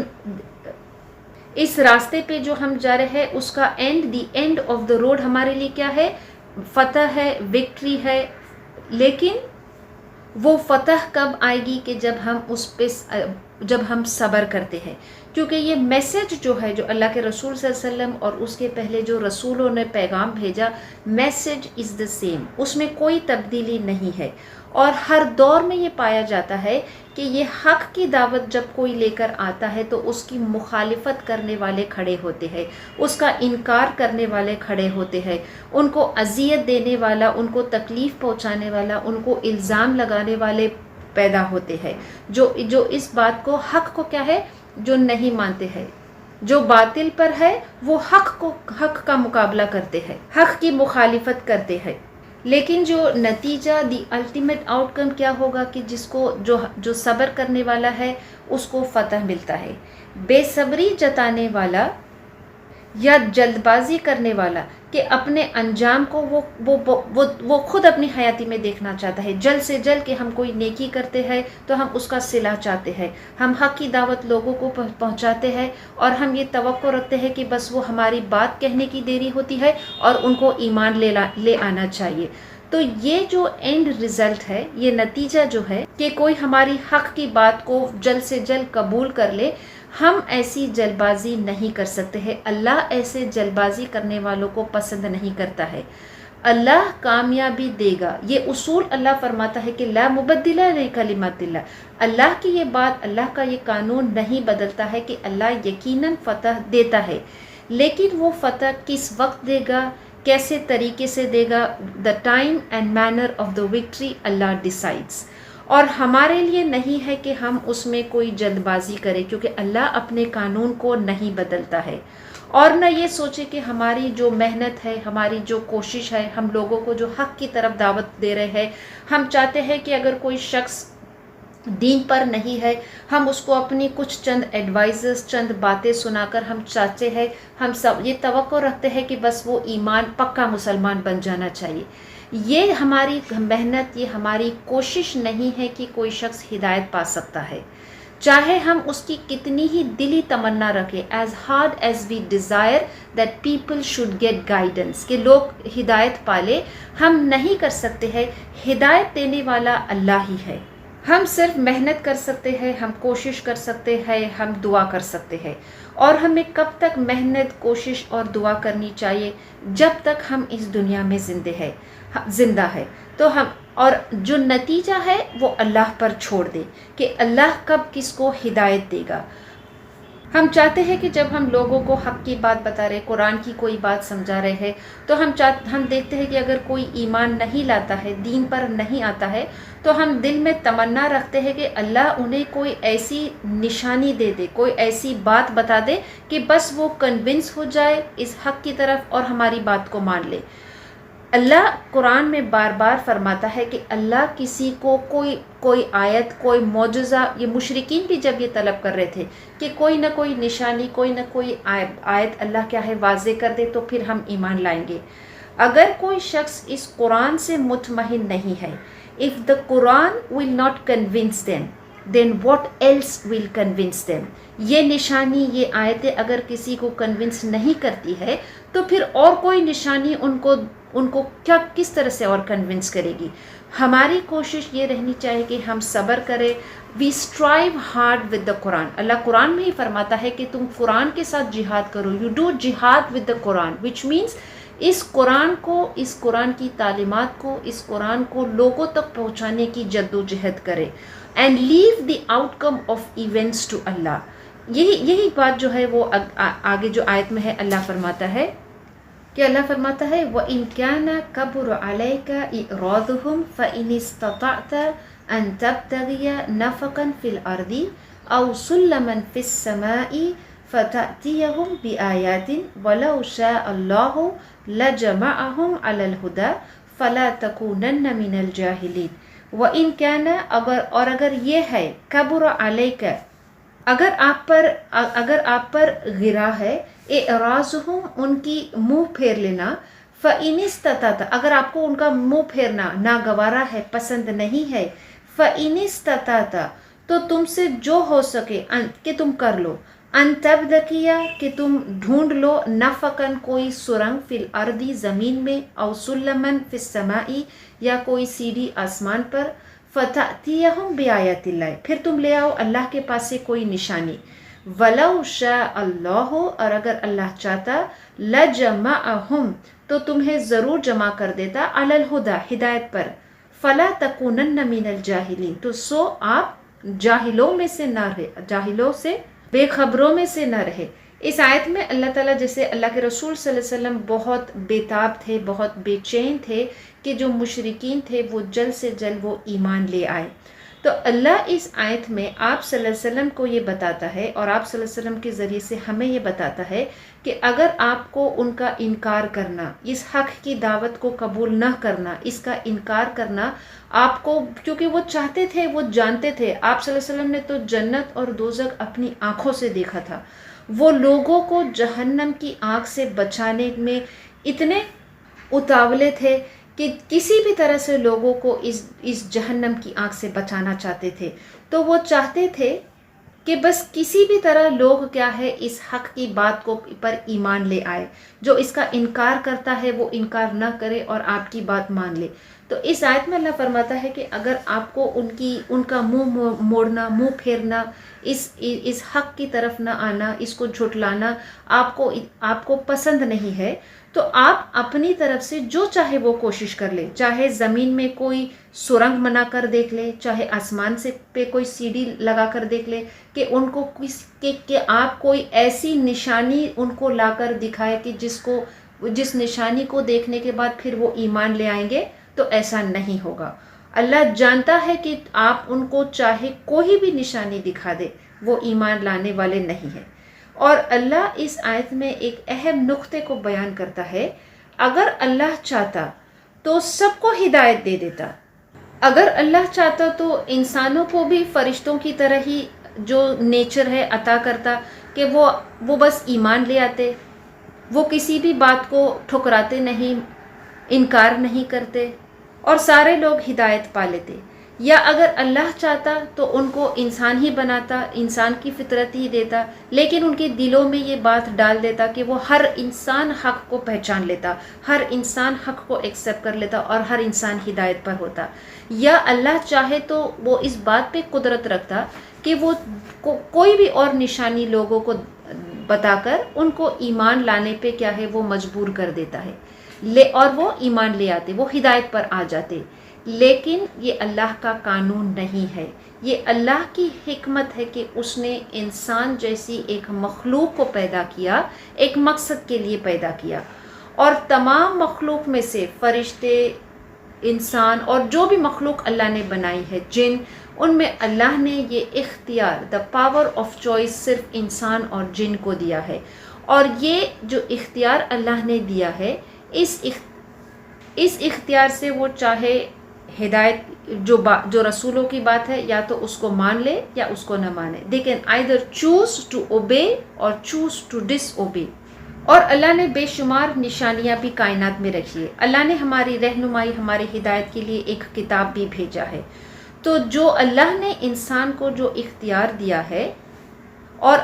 اس راستے پہ جو ہم جا رہے ہیں، اس کا and, the end of the road ہمارے لیے کیا ہے، فتح ہے، وکٹری ہے۔ لیکن وہ فتح کب آئے گی، کہ جب ہم صبر کرتے ہیں، کیونکہ یہ میسج جو ہے، جو اللہ کے رسول صلی اللہ علیہ وسلم اور اس کے پہلے جو رسولوں نے پیغام بھیجا، میسج از دا سیم، اس میں کوئی تبدیلی نہیں ہے۔ اور ہر دور میں یہ پایا جاتا ہے کہ یہ حق کی دعوت جب کوئی لے کر آتا ہے تو اس کی مخالفت کرنے والے کھڑے ہوتے ہیں، اس کا انکار کرنے والے کھڑے ہوتے ہیں، ان کو اذیت دینے والا، ان کو تکلیف پہنچانے والا، ان کو الزام لگانے والے پیدا ہوتے ہیں، جو اس بات کو، حق کو کیا ہے، جو نہیں مانتے ہیں، جو باطل پر ہے وہ حق کا مقابلہ کرتے ہیں، حق کی مخالفت کرتے ہیں۔ لیکن جو نتیجہ، دی الٹیمیٹ آؤٹ کم کیا ہوگا کہ جس کو جو صبر کرنے والا ہے اس کو فتح ملتا ہے۔ بے صبری جتانے والا یا جلد بازی کرنے والا کہ اپنے انجام کو وہ خود اپنی حیاتی میں دیکھنا چاہتا ہے، جلد سے جلد کہ ہم کوئی نیکی کرتے ہیں تو ہم اس کا صلہ چاہتے ہیں، ہم حق کی دعوت لوگوں کو پہنچاتے ہیں اور ہم یہ توقع رکھتے ہیں کہ بس وہ ہماری بات کہنے کی دیری ہوتی ہے اور ان کو ایمان لے آنا چاہیے۔ تو یہ جو اینڈ ریزلٹ ہے، یہ نتیجہ جو ہے کہ کوئی ہماری حق کی بات کو جلد سے جلد قبول کر لے، ہم ایسی جلد بازی نہیں کر سکتے ہیں۔ اللہ ایسے جلد بازی کرنے والوں کو پسند نہیں کرتا ہے۔ اللہ کامیابی دے گا، یہ اصول اللہ فرماتا ہے کہ لا مبدل لکلمات اللہ، اللہ کی یہ بات، اللہ کا یہ قانون نہیں بدلتا ہے کہ اللہ یقیناً فتح دیتا ہے، لیکن وہ فتح کس وقت دے گا، کیسے طریقے سے دے گا، the time and manner of the victory Allah decides. اور ہمارے لیے نہیں ہے کہ ہم اس میں کوئی جلد بازی کرے، کیونکہ اللہ اپنے قانون کو نہیں بدلتا ہے، اور نہ یہ سوچے کہ ہماری جو محنت ہے، ہماری جو کوشش ہے، ہم لوگوں کو جو حق کی طرف دعوت دے رہے ہیں، ہم چاہتے ہیں کہ اگر کوئی شخص دین پر نہیں ہے، ہم اس کو اپنی کچھ چند ایڈوائزز، چند باتیں سنا کر ہم چاہتے ہیں، ہم سب یہ توقع رکھتے ہیں کہ بس وہ ایمان پکا مسلمان بن جانا چاہیے۔ یہ ہماری محنت، یہ ہماری کوشش نہیں ہے کہ کوئی شخص ہدایت پا سکتا ہے، چاہے ہم اس کی کتنی ہی دلی تمنا رکھیں، as hard as we desire that people should get guidance, کہ لوگ ہدایت پالے، ہم نہیں کر سکتے ہیں۔ ہدایت دینے والا اللہ ہی ہے، ہم صرف محنت کر سکتے ہیں، ہم کوشش کر سکتے ہیں، ہم دعا کر سکتے ہیں۔ اور ہمیں کب تک محنت، کوشش اور دعا کرنی چاہیے؟ جب تک ہم اس دنیا میں زندہ ہے، تو ہم، اور جو نتیجہ ہے وہ اللہ پر چھوڑ دے کہ اللہ کب کس کو ہدایت دے گا۔ ہم چاہتے ہیں کہ جب ہم لوگوں کو حق کی بات بتا رہے، قرآن کی کوئی بات سمجھا رہے ہیں، تو ہم دیکھتے ہیں کہ اگر کوئی ایمان نہیں لاتا ہے، دین پر نہیں آتا ہے، تو ہم دل میں تمنا رکھتے ہیں کہ اللہ انہیں کوئی ایسی نشانی دے دے، کوئی ایسی بات بتا دے کہ بس وہ کنونس ہو جائے اس حق کی طرف اور ہماری بات کو مان لے۔ اللہ قرآن میں بار بار فرماتا ہے کہ اللہ کسی کو کوئی آیت، کوئی معجزہ، یہ مشرکین بھی جب یہ طلب کر رہے تھے کہ کوئی نہ کوئی نشانی، کوئی نہ کوئی آیت اللہ کیا ہے واضح کر دے تو پھر ہم ایمان لائیں گے۔ اگر کوئی شخص اس قرآن سے مطمئن نہیں ہے، if the Quran will not convince them, then what else will convince them؟ یہ نشانی، یہ آیتیں اگر کسی کو کنونس نہیں کرتی ہے تو پھر اور کوئی نشانی ان کو کیا، کس طرح سے اور کنونس کرے گی؟ ہماری کوشش یہ رہنی چاہیے کہ ہم صبر کریں، وی اسٹرائیو ہارڈ ود دا قرآن۔ اللہ قرآن میں ہی فرماتا ہے کہ تم قرآن کے ساتھ جہاد کرو، you do jihad with the Quran, which means اس قرآن کو، اس قرآن کی تعلیمات کو، اس قرآن کو لوگوں تک پہنچانے کی جد و جہد کرے، and leave the outcome of events to Allah. یہی بات جو ہے وہ آگے جو آیت میں ہے اللہ فرماتا ہے کہ وَإِن كَانَ كَبُرَ عَلَيْكَ إِعْرَاضُهُمْ فَإِنِ اسْتَطَعْتَ أَن تَبْتَغِيَ نَفَقًا فِي الْأَرْضِ أَوْ سُلَّمًا فِي السَّمَاءِ فَتَأْتِيَهُمْ بِآيَاتٍ وَلَوْ شَاءَ اللَّهُ لَجَمَعَهُمْ عَلَى الْهُدَى فَلَا تَكُونَنَّ مِنَ الْجَاهِلِينَ۔ وَإِن كَانَ، اور اگر یہ ہے، كَبُرَ عَلَيْكَ، اگر آپ پر غرا ہے، اعراضهم، ان کی منہ پھیر لینا، فَإِنِ اسْتَطَعْتَ، اگر آپ کو ان کا منہ پھیرنا ناگوارا ہے، پسند نہیں ہے، فَإِنِ اسْتَطَعْتَ، تو تم سے جو ہو سکے کہ تم کر لو، ان تبتغی، کہ تم ڈھونڈ لو، نفقاً کوئی سرنگ، فی الارض زمین میں، او سلماً فی السماء، یا کوئی سیڑھی آسمان پر، فتأتیہم بآیات اللہ، پھر تم لے آؤ اللہ کے پاس سے کوئی نشانی، ولو شاء اللہ، اور اگر اللہ چاہتا، لجمعہم، تو تمہیں ضرور جمع کر دیتا، علی الہدی، ہدایت پر، فلا تکونن من الجاہلین، تو سو آپ جاہلوں میں سے نہ رہے، جاہلوں سے، بے خبروں میں سے نہ رہے۔ اس آیت میں اللہ تعالیٰ، جیسے اللہ کے رسول صلی اللہ علیہ وسلم بہت بےتاب تھے، بہت بے چین تھے کہ جو مشرکین تھے وہ جلد سے جلد وہ ایمان لے آئے، تو اللہ اس آیت میں آپ صلی اللہ علیہ وسلم کو یہ بتاتا ہے، اور آپ صلی اللہ علیہ وسلم کے ذریعے سے ہمیں یہ بتاتا ہے کہ اگر آپ کو ان کا انکار کرنا، اس حق کی دعوت کو قبول نہ کرنا، اس کا انکار کرنا آپ کو، کیونکہ وہ چاہتے تھے، وہ جانتے تھے، آپ صلی اللہ علیہ وسلم نے تو جنت اور دوزخ اپنی آنکھوں سے دیکھا تھا، وہ لوگوں کو جہنم کی آگ سے بچانے میں اتنے اتاولے تھے کہ کسی بھی طرح سے لوگوں کو اس جہنم کی آگ سے بچانا چاہتے تھے، تو وہ چاہتے تھے کہ بس کسی بھی طرح لوگ کیا ہے اس حق کی بات کو پر ایمان لے آئے، جو اس کا انکار کرتا ہے وہ انکار نہ کرے اور آپ کی بات مان لے۔ تو اس آیت میں اللہ فرماتا ہے کہ اگر آپ کو ان کا منہ موڑنا، منہ پھیرنا، اس حق کی طرف نہ آنا، اس کو جھٹلانا آپ کو پسند نہیں ہے، تو آپ اپنی طرف سے جو چاہے وہ کوشش کر لے، چاہے زمین میں کوئی سرنگ بنا کر دیکھ لے، چاہے آسمان سے پہ کوئی سیڑھی لگا کر دیکھ لے، کہ ان کو کہ آپ کوئی ایسی نشانی ان کو لا کر دکھائے کہ جس نشانی کو دیکھنے کے بعد پھر وہ ایمان لے آئیں گے، تو ایسا نہیں ہوگا۔ اللہ جانتا ہے کہ آپ ان کو چاہے کوئی بھی نشانی دکھا دے، وہ ایمان لانے والے نہیں ہیں۔ اور اللہ اس آیت میں ایک اہم نقطے کو بیان کرتا ہے، اگر اللہ چاہتا تو سب کو ہدایت دے دیتا، اگر اللہ چاہتا تو انسانوں کو بھی فرشتوں کی طرح ہی جو نیچر ہے عطا کرتا کہ وہ بس ایمان لے آتے، وہ کسی بھی بات کو ٹھکراتے نہیں، انکار نہیں کرتے، اور سارے لوگ ہدایت پا لیتے۔ یا اگر اللہ چاہتا تو ان کو انسان ہی بناتا، انسان کی فطرت ہی دیتا، لیکن ان کے دلوں میں یہ بات ڈال دیتا کہ وہ ہر انسان حق کو پہچان لیتا، ہر انسان حق کو ایکسیپٹ کر لیتا، اور ہر انسان ہدایت پر ہوتا۔ یا اللہ چاہے تو وہ اس بات پہ قدرت رکھتا کہ وہ کوئی بھی اور نشانی لوگوں کو بتا کر ان کو ایمان لانے پہ کیا ہے وہ مجبور کر دیتا ہے، اور وہ ایمان لے آتے، وہ ہدایت پر آ جاتے۔ لیکن یہ اللہ کا قانون نہیں ہے، یہ اللہ کی حکمت ہے کہ اس نے انسان جیسی ایک مخلوق کو پیدا کیا، ایک مقصد کے لیے پیدا کیا، اور تمام مخلوق میں سے فرشتے، انسان اور جو بھی مخلوق اللہ نے بنائی ہے، جن، ان میں اللہ نے یہ اختیار، دا پاور آف چوائس صرف انسان اور جن کو دیا ہے، اور یہ جو اختیار اللہ نے دیا ہے، اس اختیار سے وہ چاہے ہدایت جو رسولوں کی بات ہے یا تو اس کو مان لے یا اس کو نہ مانے، they can either choose to obey or choose to disobey۔ اور اللہ نے بے شمار نشانیاں بھی کائنات میں رکھی ہے، اللہ نے ہماری رہنمائی، ہماری ہدایت کے لیے ایک کتاب بھی بھیجا ہے۔ تو جو اللہ نے انسان کو جو اختیار دیا ہے، اور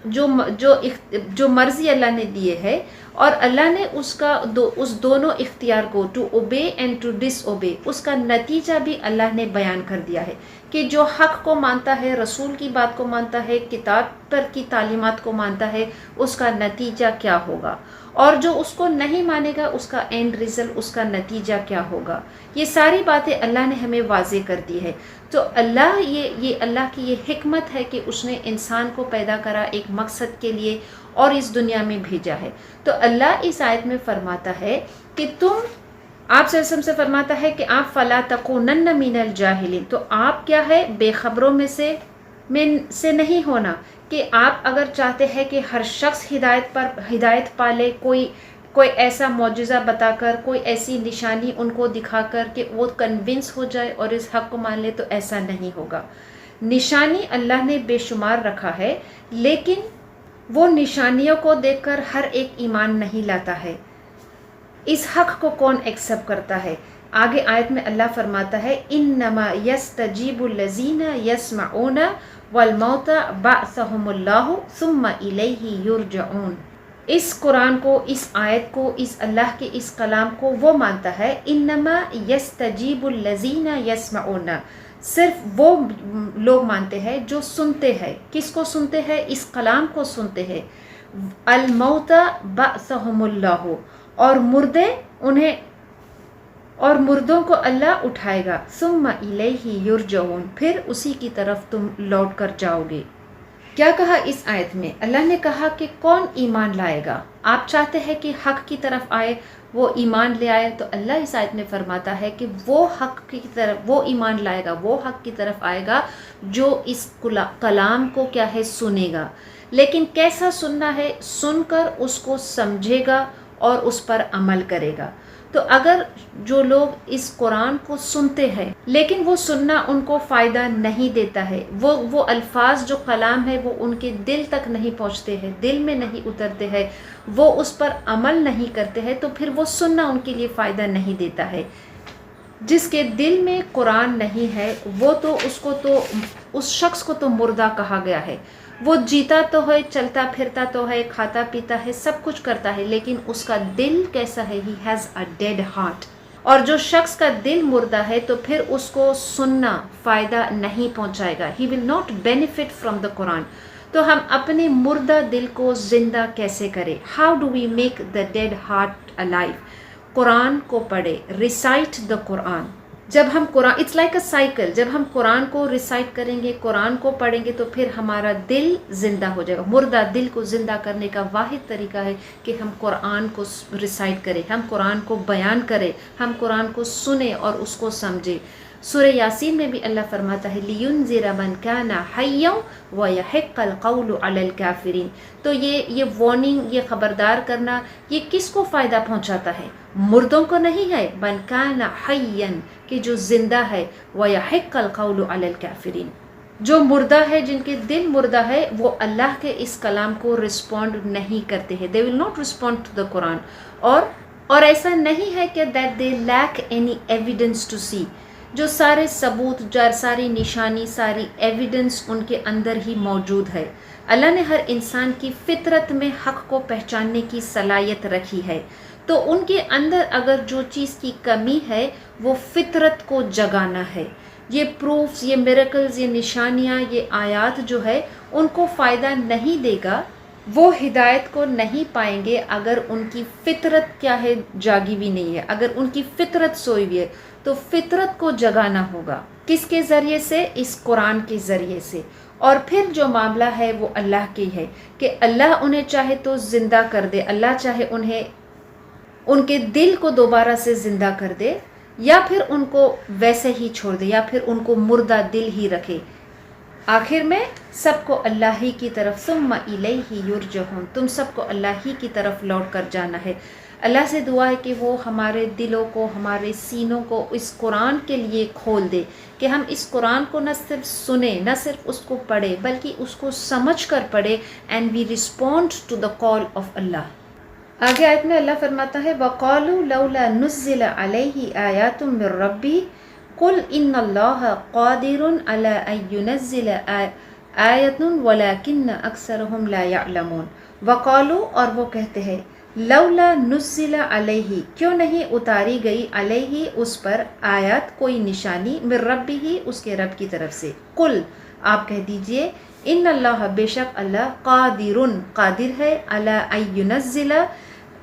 جو مرضی اللہ نے دیے ہے، اور اللہ نے اس دونوں اختیار کو to obey and to disobey, اس کا نتیجہ بھی اللہ نے بیان کر دیا ہے کہ جو حق کو مانتا ہے، رسول کی بات کو مانتا ہے، کتاب پر کی تعلیمات کو مانتا ہے، اس کا نتیجہ کیا ہوگا، اور جو اس کو نہیں مانے گا اس کا اینڈ ریزلٹ، اس کا نتیجہ کیا ہوگا۔ یہ ساری باتیں اللہ نے ہمیں واضح کر دی ہے۔ تو اللہ یہ اللہ کی یہ حکمت ہے کہ اس نے انسان کو پیدا کرا ایک مقصد کے لیے اور اس دنیا میں بھیجا ہے۔ تو اللہ اس آیت میں فرماتا ہے کہ آپ صلی اللہ علیہ وسلم سے فرماتا ہے کہ آپ فلا تکونن من الجاہلین، تو آپ کیا ہے بے خبروں میں سے نہیں ہونا، کہ آپ اگر چاہتے ہیں کہ ہر شخص ہدایت پالے، کوئی ایسا معجزہ بتا کر، کوئی ایسی نشانی ان کو دکھا کر کہ وہ کنونس ہو جائے اور اس حق کو مان لے، تو ایسا نہیں ہوگا۔ نشانی اللہ نے بے شمار رکھا ہے، لیکن وہ نشانیوں کو دیکھ کر ہر ایک ایمان نہیں لاتا ہے۔ اس حق کو کون ایکسیپٹ کرتا ہے؟ آگے آیت میں اللہ فرماتا ہے انما یستجیب الذین یسمعون والموت بعثهم اللہ ثم الیہ یرجعون۔ اس قرآن کو، اس آیت کو، اس اللہ کے اس کلام کو وہ مانتا ہے، انما یستجیب الذین یسمعون، صرف وہ لوگ مانتے ہیں جو سنتے ہیں۔ کس کو سنتے ہیں؟ اس کلام کو سنتے ہیں۔ الموت بعثهم اللہ، اور مردے انہیں اور مردوں کو اللہ اٹھائے گا، ثم الیہ یرجعون، پھر اسی کی طرف تم لوٹ کر جاؤ گے۔ کیا کہا اس آیت میں؟ اللہ نے کہا کہ کون ایمان لائے گا؟ آپ چاہتے ہیں کہ حق کی طرف آئے، وہ ایمان لے آئے، تو اللہ اس آیت میں فرماتا ہے کہ وہ حق کی طرف، وہ ایمان لائے گا، وہ حق کی طرف آئے گا جو اس کلام کو کیا ہے سنے گا۔ لیکن کیسا سننا ہے؟ سن کر اس کو سمجھے گا اور اس پر عمل کرے گا۔ تو اگر جو لوگ اس قرآن کو سنتے ہیں لیکن وہ سننا ان کو فائدہ نہیں دیتا ہے، وہ الفاظ جو کلام ہے وہ ان کے دل تک نہیں پہنچتے ہیں، دل میں نہیں اترتے ہیں، وہ اس پر عمل نہیں کرتے ہیں، تو پھر وہ سننا ان کے لیے فائدہ نہیں دیتا ہے۔ جس کے دل میں قرآن نہیں ہے وہ تو اس شخص کو تو مردہ کہا گیا ہے۔ وہ جیتا تو ہے، چلتا پھرتا تو ہے، کھاتا پیتا ہے، سب کچھ کرتا ہے، لیکن اس کا دل کیسا ہے؟ He has a dead heart. اور جو شخص کا دل مردہ ہے تو پھر اس کو سننا فائدہ نہیں پہنچائے گا۔ He will not benefit from the Quran. تو ہم اپنے مردہ دل کو زندہ کیسے کریں؟ How do we make the dead heart alive? Quran کو پڑھے، ریسائٹ دا قرآن۔ جب ہم Quran, it's like a cycle, جب ہم قرآن کو ریسائٹ کریں گے، قرآن کو پڑھیں گے، تو پھر ہمارا دل زندہ ہو جائے گا۔ مردہ دل کو زندہ کرنے کا واحد طریقہ ہے کہ ہم قرآن کو ریسائٹ کریں، ہم قرآن کو بیان کریں، ہم قرآن کو سنیں اور اس کو سمجھیں۔ سورہ یاسین میں بھی اللہ فرماتا ہے لِيُنذِرَ مَنْ كَانَ حَيًّا وَيَحِقَّ الْقَوْلُ عَلَى الْكَافِرِينَ۔ تو یہ وارننگ، یہ خبردار کرنا، یہ کس کو فائدہ پہنچاتا ہے؟ مردوں کو نہیں ہے، مَنْ كَانَ حَيًّا، کہ جو زندہ ہے، وَيَحِقَّ الْقَوْلُ عَلَى الْكَافِرِينَ، جو مردہ ہے، جن کے دل مردہ ہے، وہ اللہ کے اس کلام کو رسپونڈ نہیں کرتے ہیں۔ they will not respond to the Quran۔ اور ایسا نہیں ہے کہ that they lack any evidence to see، جو سارے ثبوت، ساری نشانی، ساری ایویڈنس ان کے اندر ہی موجود ہے۔ اللہ نے ہر انسان کی فطرت میں حق کو پہچاننے کی صلاحیت رکھی ہے، تو ان کے اندر اگر جو چیز کی کمی ہے وہ فطرت کو جگانا ہے۔ یہ پروفز، یہ میریکلز، یہ نشانیاں، یہ آیات جو ہے ان کو فائدہ نہیں دے گا، وہ ہدایت کو نہیں پائیں گے اگر ان کی فطرت کیا ہے؟ جاگی بھی نہیں ہے۔ اگر ان کی فطرت سوئی ہوئی ہے تو فطرت کو جگانا ہوگا۔ کس کے ذریعے سے؟ اس قرآن کے ذریعے سے۔ اور پھر جو معاملہ ہے وہ اللہ کی ہے کہ اللہ انہیں چاہے تو زندہ کر دے، اللہ چاہے انہیں ان کے دل کو دوبارہ سے زندہ کر دے، یا پھر ان کو ویسے ہی چھوڑ دے، یا پھر ان کو مردہ دل ہی رکھے۔ آخر میں سب کو اللہ ہی کی طرف، ثم الیہ یرجعون، تم سب کو اللہ ہی کی طرف لوٹ کر جانا ہے۔ اللہ سے دعا ہے کہ وہ ہمارے دلوں کو، ہمارے سینوں کو اس قرآن کے لیے کھول دے، کہ ہم اس قرآن کو نہ صرف سنیں، نہ صرف اس کو پڑھیں، بلکہ اس کو سمجھ کر پڑھیں، and we respond to the call of Allah. آگے آیت میں اللہ فرماتا ہے وَقَالُوا لَوْلَا نُزِّلَ عَلَيْهِ آيَاتٌ مِّن رَّبِّهِ قُلْ إِنَّ اللَّهَ قَادِرٌ عَلَىٰ أَن يُنَزِّلَ آيَةً وَلَٰكِنَّ أَكْثَرَهُمْ لَا يَعْلَمُونَ۔ وَقَالُوا، اور وہ کہتے ہیں، لولا نزل علیہ، کیوں نہیں اتاری گئی علیہ اس پر، آیات کوئی نشانی، من ربہ اس کے رب کی طرف سے۔ قل، آپ کہہ دیجئے، ان اللہ، بے شک اللہ، قادر ہے، علی ان ینزل،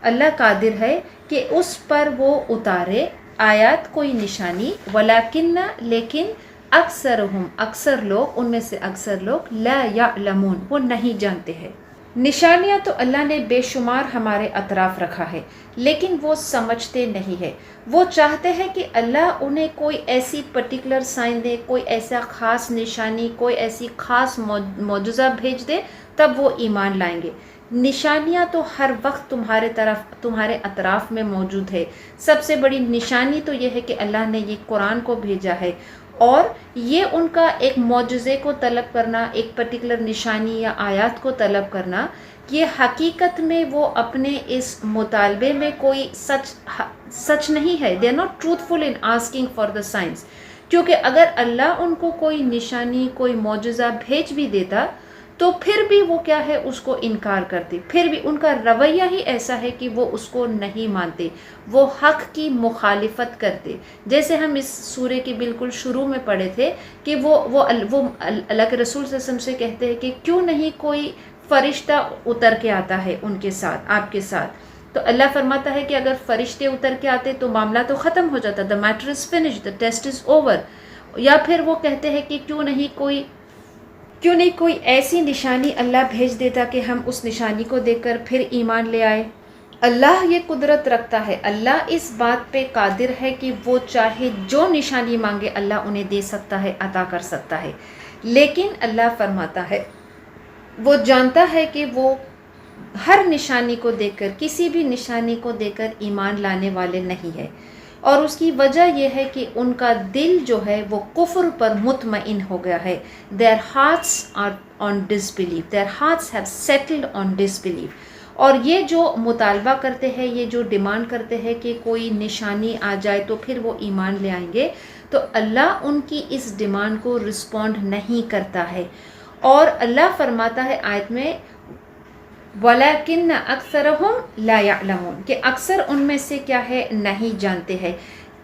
اللہ قادر ہے کہ اس پر وہ اتارے، آیات کوئی نشانی، ولیکن، لیکن، اکثرہم، اکثر لوگ، ان میں سے اکثر لوگ، لا یعلمون، وہ نہیں جانتے ہیں۔ نشانیاں تو اللہ نے بے شمار ہمارے اطراف رکھا ہے، لیکن وہ سمجھتے نہیں ہے۔ وہ چاہتے ہیں کہ اللہ انہیں کوئی ایسی پرٹیکولر سائن دے، کوئی ایسا خاص نشانی، کوئی ایسی خاص معجزہ بھیج دے، تب وہ ایمان لائیں گے۔ نشانیاں تو ہر وقت تمہارے اطراف میں موجود ہے۔ سب سے بڑی نشانی تو یہ ہے کہ اللہ نے یہ قرآن کو بھیجا ہے، اور یہ ان کا ایک معجزے کو طلب کرنا، ایک پرٹیکولر نشانی یا آیات کو طلب کرنا، یہ حقیقت میں وہ اپنے اس مطالبے میں کوئی سچ نہیں ہے۔ they are not truthful in asking for the signs، کیونکہ اگر اللہ ان کو کوئی نشانی، کوئی معجزہ بھیج بھی دیتا تو پھر بھی وہ کیا ہے، اس کو انکار کرتے، پھر بھی ان کا رویہ ہی ایسا ہے کہ وہ اس کو نہیں مانتے، وہ حق کی مخالفت کرتے۔ جیسے ہم اس سورے کے بالکل شروع میں پڑھے تھے کہ وہ اللہ کے رسول صلی اللہ علیہ وسلم سے کہتے ہیں کہ کیوں نہیں کوئی فرشتہ اتر کے آتا ہے ان کے ساتھ، آپ کے ساتھ، تو اللہ فرماتا ہے کہ اگر فرشتے اتر کے آتے تو معاملہ تو ختم ہو جاتا، the matter is finished, the test is over. یا پھر وہ کہتے ہیں کہ کیوں نہیں کوئی ایسی نشانی اللہ بھیج دیتا کہ ہم اس نشانی کو دیکھ کر پھر ایمان لے آئے. اللہ یہ قدرت رکھتا ہے، اللہ اس بات پہ قادر ہے کہ وہ چاہے جو نشانی مانگے اللہ انہیں دے سکتا ہے، عطا کر سکتا ہے. لیکن اللہ فرماتا ہے وہ جانتا ہے کہ وہ ہر نشانی کو دیکھ کر، کسی بھی نشانی کو دیکھ کر ایمان لانے والے نہیں ہے، اور اس کی وجہ یہ ہے کہ ان کا دل جو ہے وہ کفر پر مطمئن ہو گیا ہے. their hearts are on disbelief, their hearts have settled on disbelief. اور یہ جو مطالبہ کرتے ہیں، یہ جو ڈیمانڈ کرتے ہیں کہ کوئی نشانی آ جائے تو پھر وہ ایمان لے آئیں گے، تو اللہ ان کی اس ڈیمانڈ کو رسپونڈ نہیں کرتا ہے. اور اللہ فرماتا ہے آیت میں وَلَكِنَّ أَكْثَرَهُمْ لَا يَعْلَمُونَ، کہ اکثر ان میں سے کیا ہے نہیں جانتے ہیں.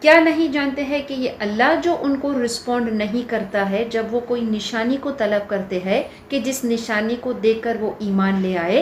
کیا نہیں جانتے ہیں؟ کہ یہ اللہ جو ان کو رسپونڈ نہیں کرتا ہے جب وہ کوئی نشانی کو طلب کرتے ہیں کہ جس نشانی کو دیکھ کر وہ ایمان لے آئے،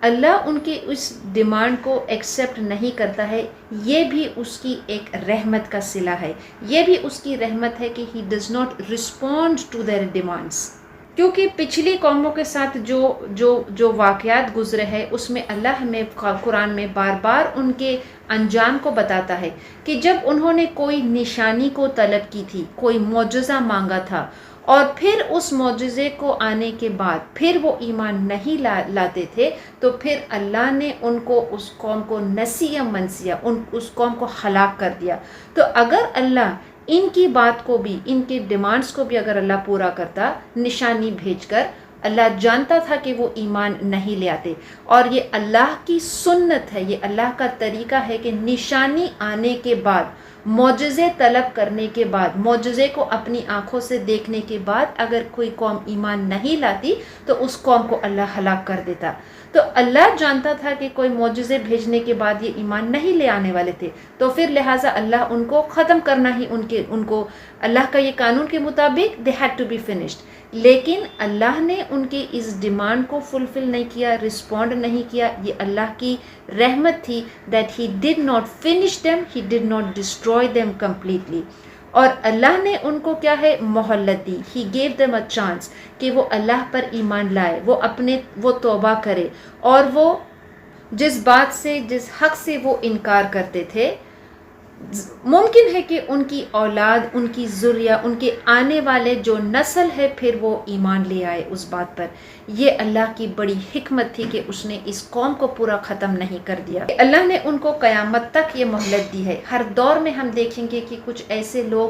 اللہ ان کے اس ڈیمانڈ کو ایکسیپٹ نہیں کرتا ہے. یہ بھی اس کی ایک رحمت کا صلہ ہے، یہ بھی اس کی رحمت ہے کہ he does not respond to their demands. کیونکہ پچھلی قوموں کے ساتھ جو واقعات گزرے ہیں اس میں اللہ ہمیں قرآن میں بار بار ان کے انجام کو بتاتا ہے کہ جب انہوں نے کوئی نشانی کو طلب کی تھی، کوئی معجزہ مانگا تھا، اور پھر اس معجزے کو آنے کے بعد پھر وہ ایمان نہیں لاتے تھے، تو پھر اللہ نے ان کو، اس قوم کو نسیہ منسیہ، اس قوم کو ہلاک کر دیا. تو اگر اللہ ان کی بات کو بھی، ان کے ڈیمانڈز کو بھی اگر اللہ پورا کرتا نشانی بھیج کر، اللہ جانتا تھا کہ وہ ایمان نہیں لے آتے. اور یہ اللہ کی سنت ہے، یہ اللہ کا طریقہ ہے کہ نشانی آنے کے بعد، معجزے طلب کرنے کے بعد، معجزے کو اپنی آنکھوں سے دیکھنے کے بعد اگر کوئی قوم ایمان نہیں لاتی تو اس قوم کو اللہ ہلاک کر دیتا. تو اللہ جانتا تھا کہ کوئی معجزے بھیجنے کے بعد یہ ایمان نہیں لے آنے والے تھے، تو پھر لہٰذا اللہ ان کو ختم کرنا ہی ان کو اللہ کا یہ قانون کے مطابق they had to be finished. لیکن اللہ نے ان کی اس ڈیمانڈ کو فلفل نہیں کیا، رسپونڈ نہیں کیا. یہ اللہ کی رحمت تھی that he did not finish them, he did not destroy them completely. اور اللہ نے ان کو کیا ہے مہلت دی. He gave them a chance کہ وہ اللہ پر ایمان لائے، وہ توبہ کرے، اور وہ جس بات سے، جس حق سے وہ انکار کرتے تھے، ممکن ہے کہ ان کی اولاد، ان کی ذریہ، ان کے آنے والے جو نسل ہے پھر وہ ایمان لے آئے اس بات پر. یہ اللہ کی بڑی حکمت تھی کہ اس نے اس قوم کو پورا ختم نہیں کر دیا. اللہ نے ان کو قیامت تک یہ مہلت دی ہے. ہر دور میں ہم دیکھیں گے کہ کچھ ایسے لوگ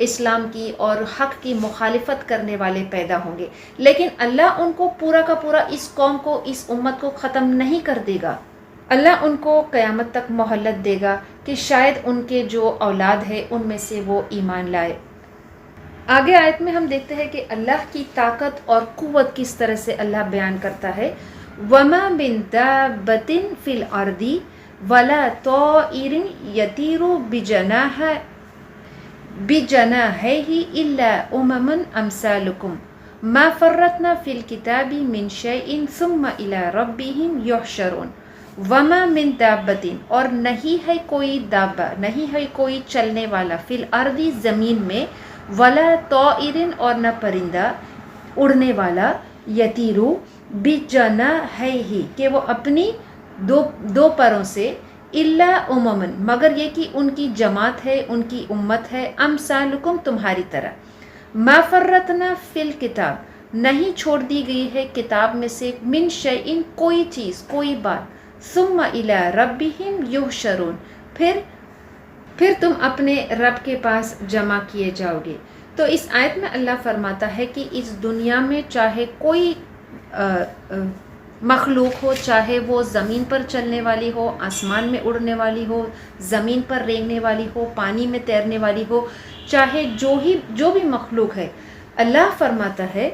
اسلام کی اور حق کی مخالفت کرنے والے پیدا ہوں گے، لیکن اللہ ان کو پورا کا پورا، اس قوم کو، اس امت کو ختم نہیں کر دے گا. اللہ ان کو قیامت تک مہلت دے گا کہ شاید ان کے جو اولاد ہے ان میں سے وہ ایمان لائے. آگے آیت میں ہم دیکھتے ہیں کہ اللہ کی طاقت اور قوت کس طرح سے اللہ بیان کرتا ہے. وَمَا مِن دَابَّةٍ فِي الْأَرْضِ وَلَا طَائِرٍ يَطِيرُ بِجَنَاحَيْهِ إِلَّا أُمَمٌ أَمْثَالُكُمْ مَا فَرَّطْنَا فِي الْكِتَابِ مِنْ شَيْءٍ ثُمَّ إِلَى رَبِّهِمْ يُحْشَرُونَ. وما من دابتن، اور نہیں ہے کوئی دابہ، نہیں ہے کوئی چلنے والا، فی الارض زمین میں، ولا طائرن اور نہ پرندہ اڑنے والا، یتیرو بجناحیہ کہ وہ اپنی دو پروں سے، الا اممن مگر یہ کہ ان کی جماعت ہے، ان کی امت ہے، امثالکم تمہاری طرح. ما فرطنا فی الکتاب نہیں چھوڑ دی گئی ہے کتاب میں سے، من شیئن کوئی چیز، کوئی بات، ثم الی ربہم یحشرون پھر تم اپنے رب کے پاس جمع کیے جاؤ گے. تو اس آیت میں اللہ فرماتا ہے کہ اس دنیا میں چاہے کوئی مخلوق ہو، چاہے وہ زمین پر چلنے والی ہو، آسمان میں اڑنے والی ہو، زمین پر رینگنے والی ہو، پانی میں تیرنے والی ہو، چاہے جو بھی مخلوق ہے، اللہ فرماتا ہے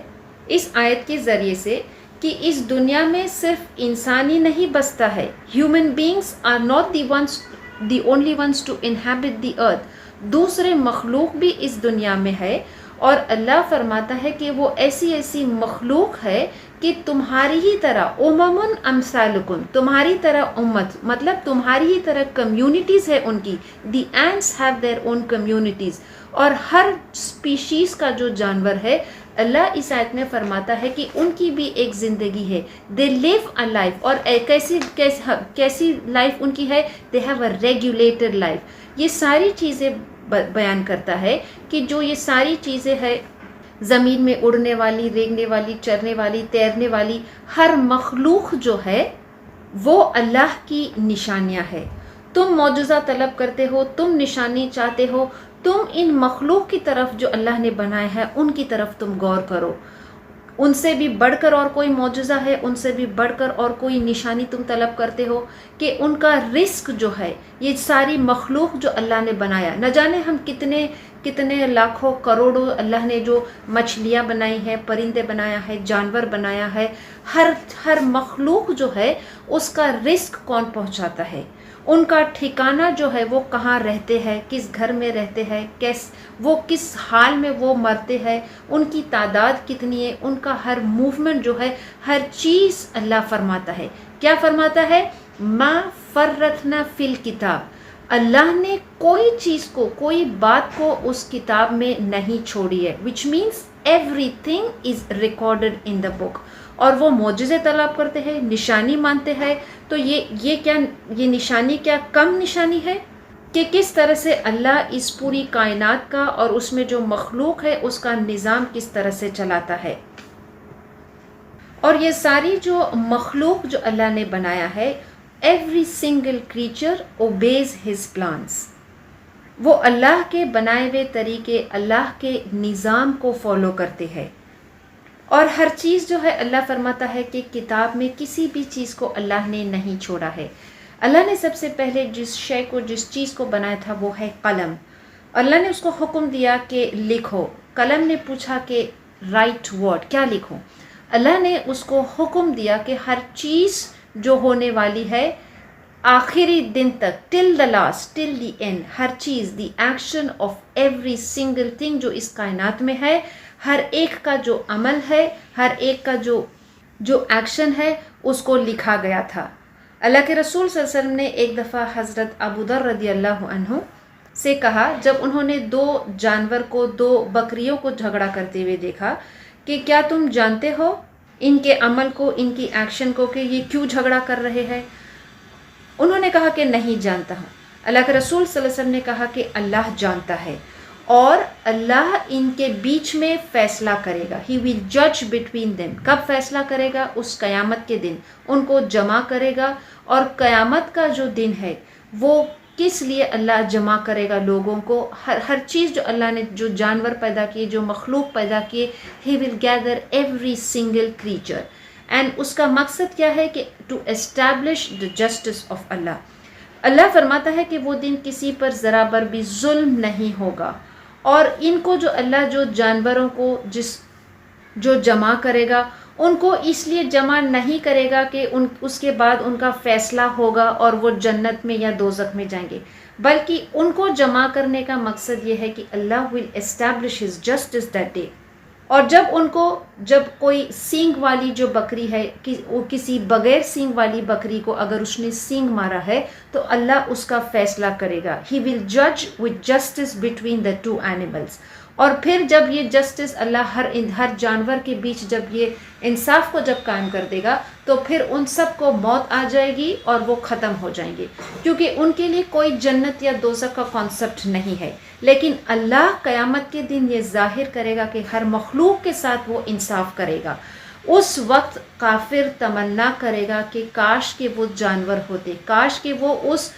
اس آیت کے ذریعے سے کہ اس دنیا میں صرف انسان ہی نہیں بستا ہے. Human beings are not the only ones to inhabit the earth. دوسرے مخلوق بھی اس دنیا میں ہے، اور اللہ فرماتا ہے کہ وہ ایسی مخلوق ہے کہ تمہاری ہی طرح اممن امثالکم، تمہاری طرح امت، مطلب تمہاری ہی طرح کمیونٹیز ہے ان کی. دی اینٹس ہیو دیئر اون کمیونٹیز. اور ہر اسپیشیز کا جو جانور ہے اللہ اس آیت میں فرماتا ہے کہ ان کی بھی ایک زندگی ہے. دے لیو اے لائف. اور کیسی لائف ان کی ہے؟ They have a regulated life. یہ ساری چیزیں بیان کرتا ہے کہ جو یہ ساری چیزیں ہے زمین میں اڑنے والی، رینگنے والی، چرنے والی، تیرنے والی، ہر مخلوق جو ہے وہ اللہ کی نشانیاں ہے. تم معجزہ طلب کرتے ہو، تم نشانی چاہتے ہو، تم ان مخلوق کی طرف جو اللہ نے بنایا ہے ان کی طرف تم غور کرو. ان سے بھی بڑھ کر اور کوئی معجزہ ہے، ان سے بھی بڑھ کر اور کوئی نشانی تم طلب کرتے ہو کہ ان کا رزق جو ہے، یہ ساری مخلوق جو اللہ نے بنایا، نہ جانے ہم کتنے لاکھوں کروڑوں اللہ نے جو مچھلیاں بنائی ہیں، پرندے بنایا ہے، جانور بنایا ہے، ہر مخلوق جو ہے اس کا رزق کون پہنچاتا ہے، ان کا ٹھکانہ جو ہے وہ کہاں رہتے ہیں، کس گھر میں رہتے ہیں، وہ کس حال میں وہ مرتے ہیں، ان کی تعداد کتنی ہے، ان کا ہر موومنٹ جو ہے، ہر چیز اللہ فرماتا ہے. کیا فرماتا ہے؟ ما فرطنا فی الکتاب. اللہ نے کوئی چیز کو، کوئی بات کو اس کتاب میں نہیں چھوڑی ہے. Which means everything is recorded in the book. اور وہ معجزے طلب کرتے ہیں، نشانی مانتے ہیں. تو یہ نشانی کیا کم نشانی ہے کہ کس طرح سے اللہ اس پوری کائنات کا اور اس میں جو مخلوق ہے اس کا نظام کس طرح سے چلاتا ہے. اور یہ ساری جو مخلوق جو اللہ نے بنایا ہے، every single creature obese his plans. وہ اللہ کے بنائے ہوئے طریقے، اللہ کے نظام کو فالو کرتے ہیں. اور ہر چیز جو ہے اللہ فرماتا ہے کہ کتاب میں کسی بھی چیز کو اللہ نے نہیں چھوڑا ہے. اللہ نے سب سے پہلے جس چیز کو بنایا تھا وہ ہے قلم. اللہ نے اس کو حکم دیا کہ لکھو. قلم نے پوچھا کہ رائٹ ورڈ، کیا لکھوں؟ اللہ نے اس کو حکم دیا کہ ہر چیز جو ہونے والی ہے آخری دن تک، ٹل the last, till the end, ہر چیز، the action of every single thing جو اس کائنات میں ہے، ہر ایک کا جو عمل ہے، ہر ایک کا جو ایکشن ہے اس کو لکھا گیا تھا. اللہ کے رسول صلی اللہ علیہ وسلم نے ایک دفعہ حضرت ابو ذر رضی اللہ عنہ سے کہا، جب انہوں نے 2 جانور کو، 2 بکریوں کو جھگڑا کرتے ہوئے دیکھا کہ کیا تم جانتے ہو ان کے عمل کو، ان کی ایکشن کو کہ یہ کیوں جھگڑا کر رہے ہیں؟ انہوں نے کہا کہ نہیں جانتا ہوں. اللہ کے رسول صلی اللہ علیہ وسلم نے کہا کہ اللہ جانتا ہے اور اللہ ان کے بیچ میں فیصلہ کرے گا. He will judge between them. کب فیصلہ کرے گا؟ اس قیامت کے دن ان کو جمع کرے گا. اور قیامت کا جو دن ہے وہ کس لیے اللہ جمع کرے گا لوگوں کو؟ ہر چیز جو اللہ نے، جو جانور پیدا کیے، جو مخلوق پیدا کیے، He will gather every single creature. And اس کا مقصد کیا ہے کہ to establish the justice of Allah. Allah فرماتا ہے کہ وہ دن کسی پر ذرا بر بھی ظلم نہیں ہوگا. اور ان کو جو اللہ جو جانوروں کو جو جمع کرے گا، ان کو اس لیے جمع نہیں کرے گا کہ اس کے بعد ان کا فیصلہ ہوگا اور وہ جنت میں یا دوزخ میں جائیں گے، بلکہ ان کو جمع کرنے کا مقصد یہ ہے کہ Allah will establish his justice that day. اور جب کوئی سینگ والی جو بکری ہے، کسی بغیر سینگ والی بکری کو اگر اس نے سینگ مارا ہے تو اللہ اس کا فیصلہ کرے گا. ہی ول جج with justice between the 2 animals. اور پھر جب یہ جسٹس اللہ ہر جانور کے بیچ جب یہ انصاف کو جب قائم کر دے گا تو پھر ان سب کو موت آ جائے گی اور وہ ختم ہو جائیں گے، کیونکہ ان کے لیے کوئی جنت یا دوزخ کا کانسیپٹ نہیں ہے. لیکن اللہ قیامت کے دن یہ ظاہر کرے گا کہ ہر مخلوق کے ساتھ وہ انصاف کرے گا. اس وقت کافر تمنا کرے گا کہ کاش کہ وہ جانور ہوتے، کاش کہ وہ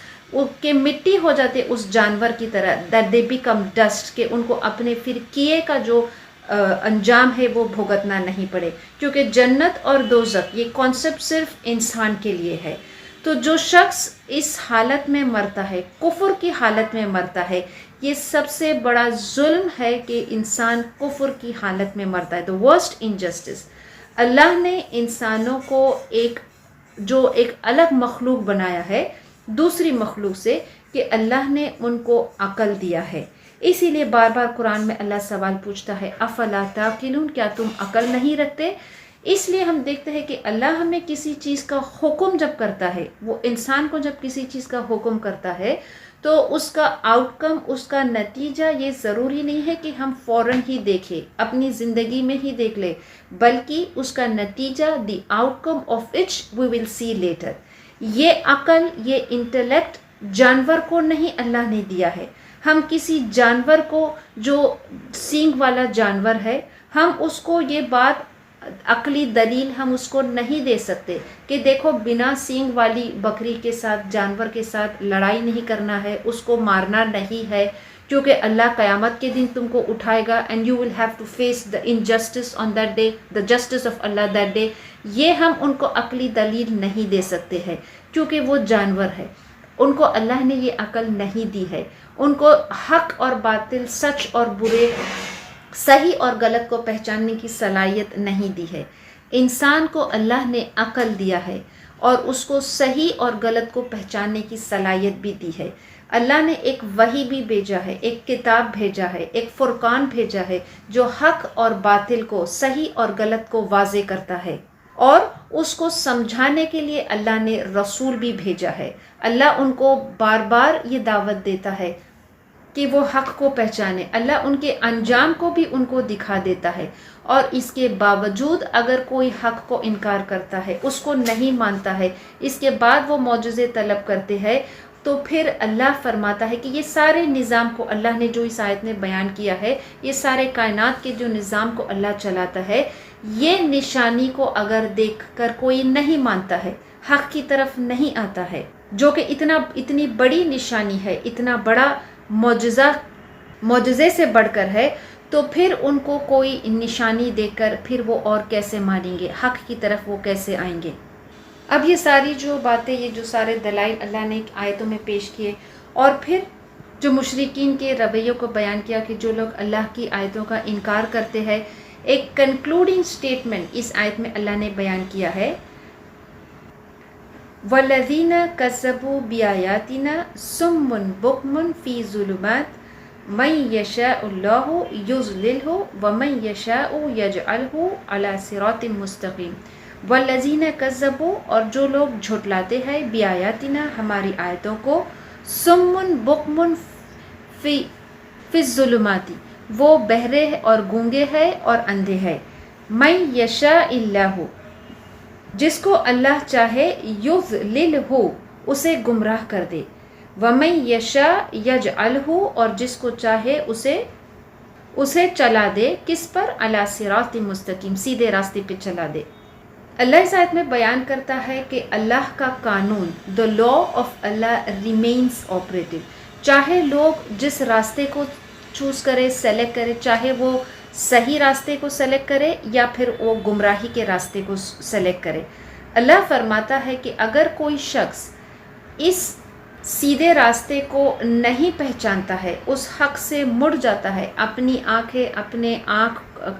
کہ مٹی ہو جاتے اس جانور کی طرح، that they become dust، کہ ان کو اپنے پھر کیے کا جو انجام ہے وہ بھگتنا نہیں پڑے. کیونکہ جنت اور دوزخ یہ کانسیپٹ صرف انسان کے لیے ہے. تو جو شخص اس حالت میں مرتا ہے، کفر کی حالت میں مرتا ہے، یہ سب سے بڑا ظلم ہے کہ انسان کفر کی حالت میں مرتا ہے. the worst injustice. اللہ نے انسانوں کو ایک الگ مخلوق بنایا ہے دوسری مخلوق سے، کہ اللہ نے ان کو عقل دیا ہے. اسی لیے بار بار قرآن میں اللہ سوال پوچھتا ہے افلا تعقلون، کیا تم عقل نہیں رکھتے؟ اس لیے ہم دیکھتے ہیں کہ اللہ ہمیں کسی چیز کا حکم جب کرتا ہے، وہ انسان کو جب کسی چیز کا حکم کرتا ہے تو اس کا آؤٹ کم، اس کا نتیجہ یہ ضروری نہیں ہے کہ ہم فوراً ہی دیکھیں، اپنی زندگی میں ہی دیکھ لیں، بلکہ اس کا نتیجہ the outcome of which we will see later. یہ عقل، یہ انٹلیکٹ جانور کو نہیں اللہ نے دیا ہے۔ ہم کسی جانور کو جو سینگ والا جانور ہے، ہم اس کو یہ بات عقلی دلیل ہم اس کو نہیں دے سکتے کہ دیکھو بنا سینگ والی بکری کے ساتھ، جانور کے ساتھ لڑائی نہیں کرنا ہے، اس کو مارنا نہیں ہے، کیونکہ اللہ قیامت کے دن تم کو اٹھائے گا and you will have to face the injustice on that day, the justice of Allah that day۔ یہ ہم ان کو عقلی دلیل نہیں دے سکتے ہیں کیونکہ وہ جانور ہے، ان کو اللہ نے یہ عقل نہیں دی ہے، ان کو حق اور باطل، سچ اور برے، صحیح اور غلط کو پہچاننے کی صلاحیت نہیں دی ہے۔ انسان کو اللہ نے عقل دیا ہے اور اس کو صحیح اور غلط کو پہچاننے کی صلاحیت بھی دی ہے۔ اللہ نے ایک وحی بھی بھیجا ہے، ایک کتاب بھیجا ہے، ایک فرقان بھیجا ہے جو حق اور باطل کو، صحیح اور غلط کو واضح کرتا ہے، اور اس کو سمجھانے کے لیے اللہ نے رسول بھی بھیجا ہے۔ اللہ ان کو بار بار یہ دعوت دیتا ہے کہ وہ حق کو پہچانے، اللہ ان کے انجام کو بھی ان کو دکھا دیتا ہے، اور اس کے باوجود اگر کوئی حق کو انکار کرتا ہے، اس کو نہیں مانتا ہے، اس کے بعد وہ معجزے طلب کرتے ہیں، تو پھر اللہ فرماتا ہے کہ یہ سارے نظام کو اللہ نے جو اس آیت میں بیان کیا ہے، یہ سارے کائنات کے جو نظام کو اللہ چلاتا ہے، یہ نشانی کو اگر دیکھ کر کوئی نہیں مانتا ہے، حق کی طرف نہیں آتا ہے، جو کہ اتنی بڑی نشانی ہے، اتنا بڑا معجزے سے بڑھ کر ہے، تو پھر ان کو کوئی نشانی دے کر پھر وہ اور کیسے مانیں گے، حق کی طرف وہ کیسے آئیں گے۔ اب یہ ساری جو باتیں، یہ جو سارے دلائل اللہ نے آیتوں میں پیش کیے، اور پھر جو مشرکین کے رویوں کو بیان کیا کہ جو لوگ اللہ کی آیتوں کا انکار کرتے ہیں، ایک کنکلوڈنگ سٹیٹمنٹ اس آیت میں اللہ نے بیان کیا ہے، وَالَّذِينَ كَذَّبُوا بِآيَاتِنَا صُمٌّ بُكْمٌ فِي ظُلُمَاتٍ مَن يَشَاءُ اللَّهُ يُضْلِلْهُ وَمَن يَشَاءُ يَجْعَلْهُ عَلَى صِرَاطٍ مُسْتَقِيمٍ۔ وَالَّذِينَ كَذَّبُوا، اور جو لوگ جھٹلاتے ہیں، بِآيَاتِنَا ہماری آیتوں کو، صُمٌّ بُكْمٌ فِي الظُّلُمَاتِ وہ بہرے اور گونگے ہیں اور اندھے ہیں، مَن يَشَاءِ اللَّهُ جس کو اللہ چاہے، یضللہ اسے گمراہ کر دے، ومن یشاء یجعلہ اور جس کو چاہے اسے چلا دے، کس پر؟ علی صراط مستقیم، سیدھے راستے پہ چلا دے۔ اللہ اس آیت میں بیان کرتا ہے کہ اللہ کا قانون، the law of Allah remains operative، چاہے لوگ جس راستے کو چوز کرے، سلیکٹ کرے، چاہے وہ صحیح راستے کو سلیکٹ کرے یا پھر وہ گمراہی کے راستے کو سلیکٹ کرے۔ اللہ فرماتا ہے کہ اگر کوئی شخص اس سیدھے راستے کو نہیں پہچانتا ہے، اس حق سے مڑ جاتا ہے، اپنی آنکھیں،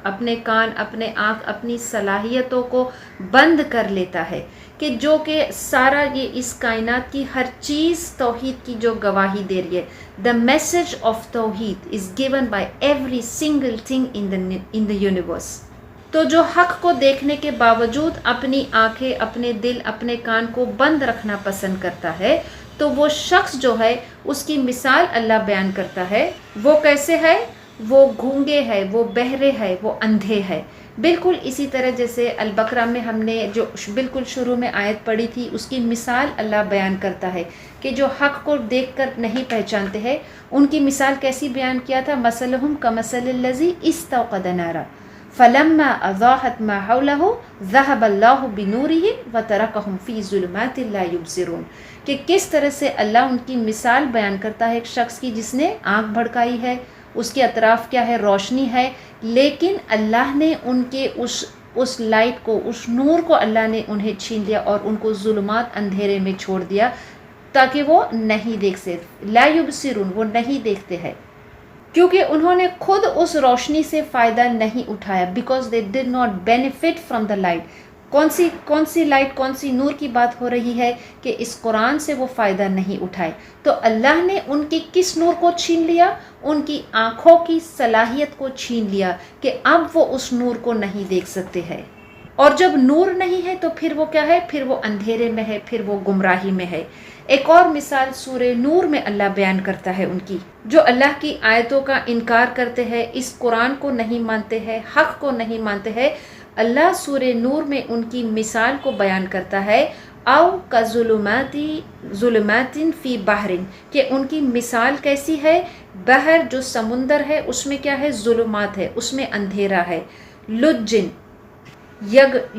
اپنے کان، اپنے آنکھ، اپنی صلاحیتوں کو بند کر لیتا ہے، کہ جو کہ سارا یہ اس کائنات کی ہر چیز توحید کی جو گواہی دے رہی ہے، the message of توحید is given by every single thing in the universe۔ تو جو حق کو دیکھنے کے باوجود اپنی آنکھیں، اپنے دل، اپنے کان کو بند رکھنا پسند کرتا ہے، تو وہ شخص جو ہے، اس کی مثال اللہ بیان کرتا ہے، وہ کیسے ہے؟ وہ گونگے ہے، وہ بہرے ہے، وہ اندھے ہے۔ بالکل اسی طرح جیسے البقرہ میں ہم نے جو بالکل شروع میں آیت پڑھی تھی، اس کی مثال اللہ بیان کرتا ہے کہ جو حق کو دیکھ کر نہیں پہچانتے ہیں، ان کی مثال کیسی بیان کیا تھا؟ مثلہم کمثل الذی استوقد نارا فلما اضاءت ما حولہ ذہب اللہ بنورہم وترکہم فی ظلمات لا یبصرون، کہ کس طرح سے اللہ ان کی مثال بیان کرتا ہے ایک شخص کی جس نے آنکھ بھڑکائی ہے، اس کے اطراف کیا ہے؟ روشنی ہے، لیکن اللہ نے ان کے اس لائٹ کو، اس نور کو اللہ نے انہیں چھین لیا اور ان کو ظلمات، اندھیرے میں چھوڑ دیا، تاکہ وہ نہیں دیکھ سکتے۔ لا یبصرون، وہ نہیں دیکھتے ہیں، کیونکہ انہوں نے خود اس روشنی سے فائدہ نہیں اٹھایا، because they did not benefit from the light. کون سی لائٹ، کون سی نور کی بات ہو رہی ہے کہ اس قرآن سے وہ فائدہ نہیں اٹھائے، تو اللہ نے ان کی کس نور کو چھین لیا؟ ان کی آنکھوں کی صلاحیت کو چھین لیا، کہ اب وہ اس نور کو نہیں دیکھ سکتے ہیں۔ اور جب نور نہیں ہے تو پھر وہ کیا ہے؟ پھر وہ اندھیرے میں ہے، پھر وہ گمراہی میں ہے۔ ایک اور مثال سورہ نور میں اللہ بیان کرتا ہے ان کی، جو اللہ کی آیتوں کا انکار کرتے ہیں، اس قرآن کو نہیں مانتے ہیں، حق کو نہیں مانتے ہیں۔ اللہ سورہ نور میں ان کی مثال کو بیان کرتا ہے، او کا ظلمات فی بحر، کہ ان کی مثال کیسی ہے؟ بحر جو سمندر ہے اس میں کیا ہے؟ ظلمات ہے، اس میں اندھیرا ہے۔ لجن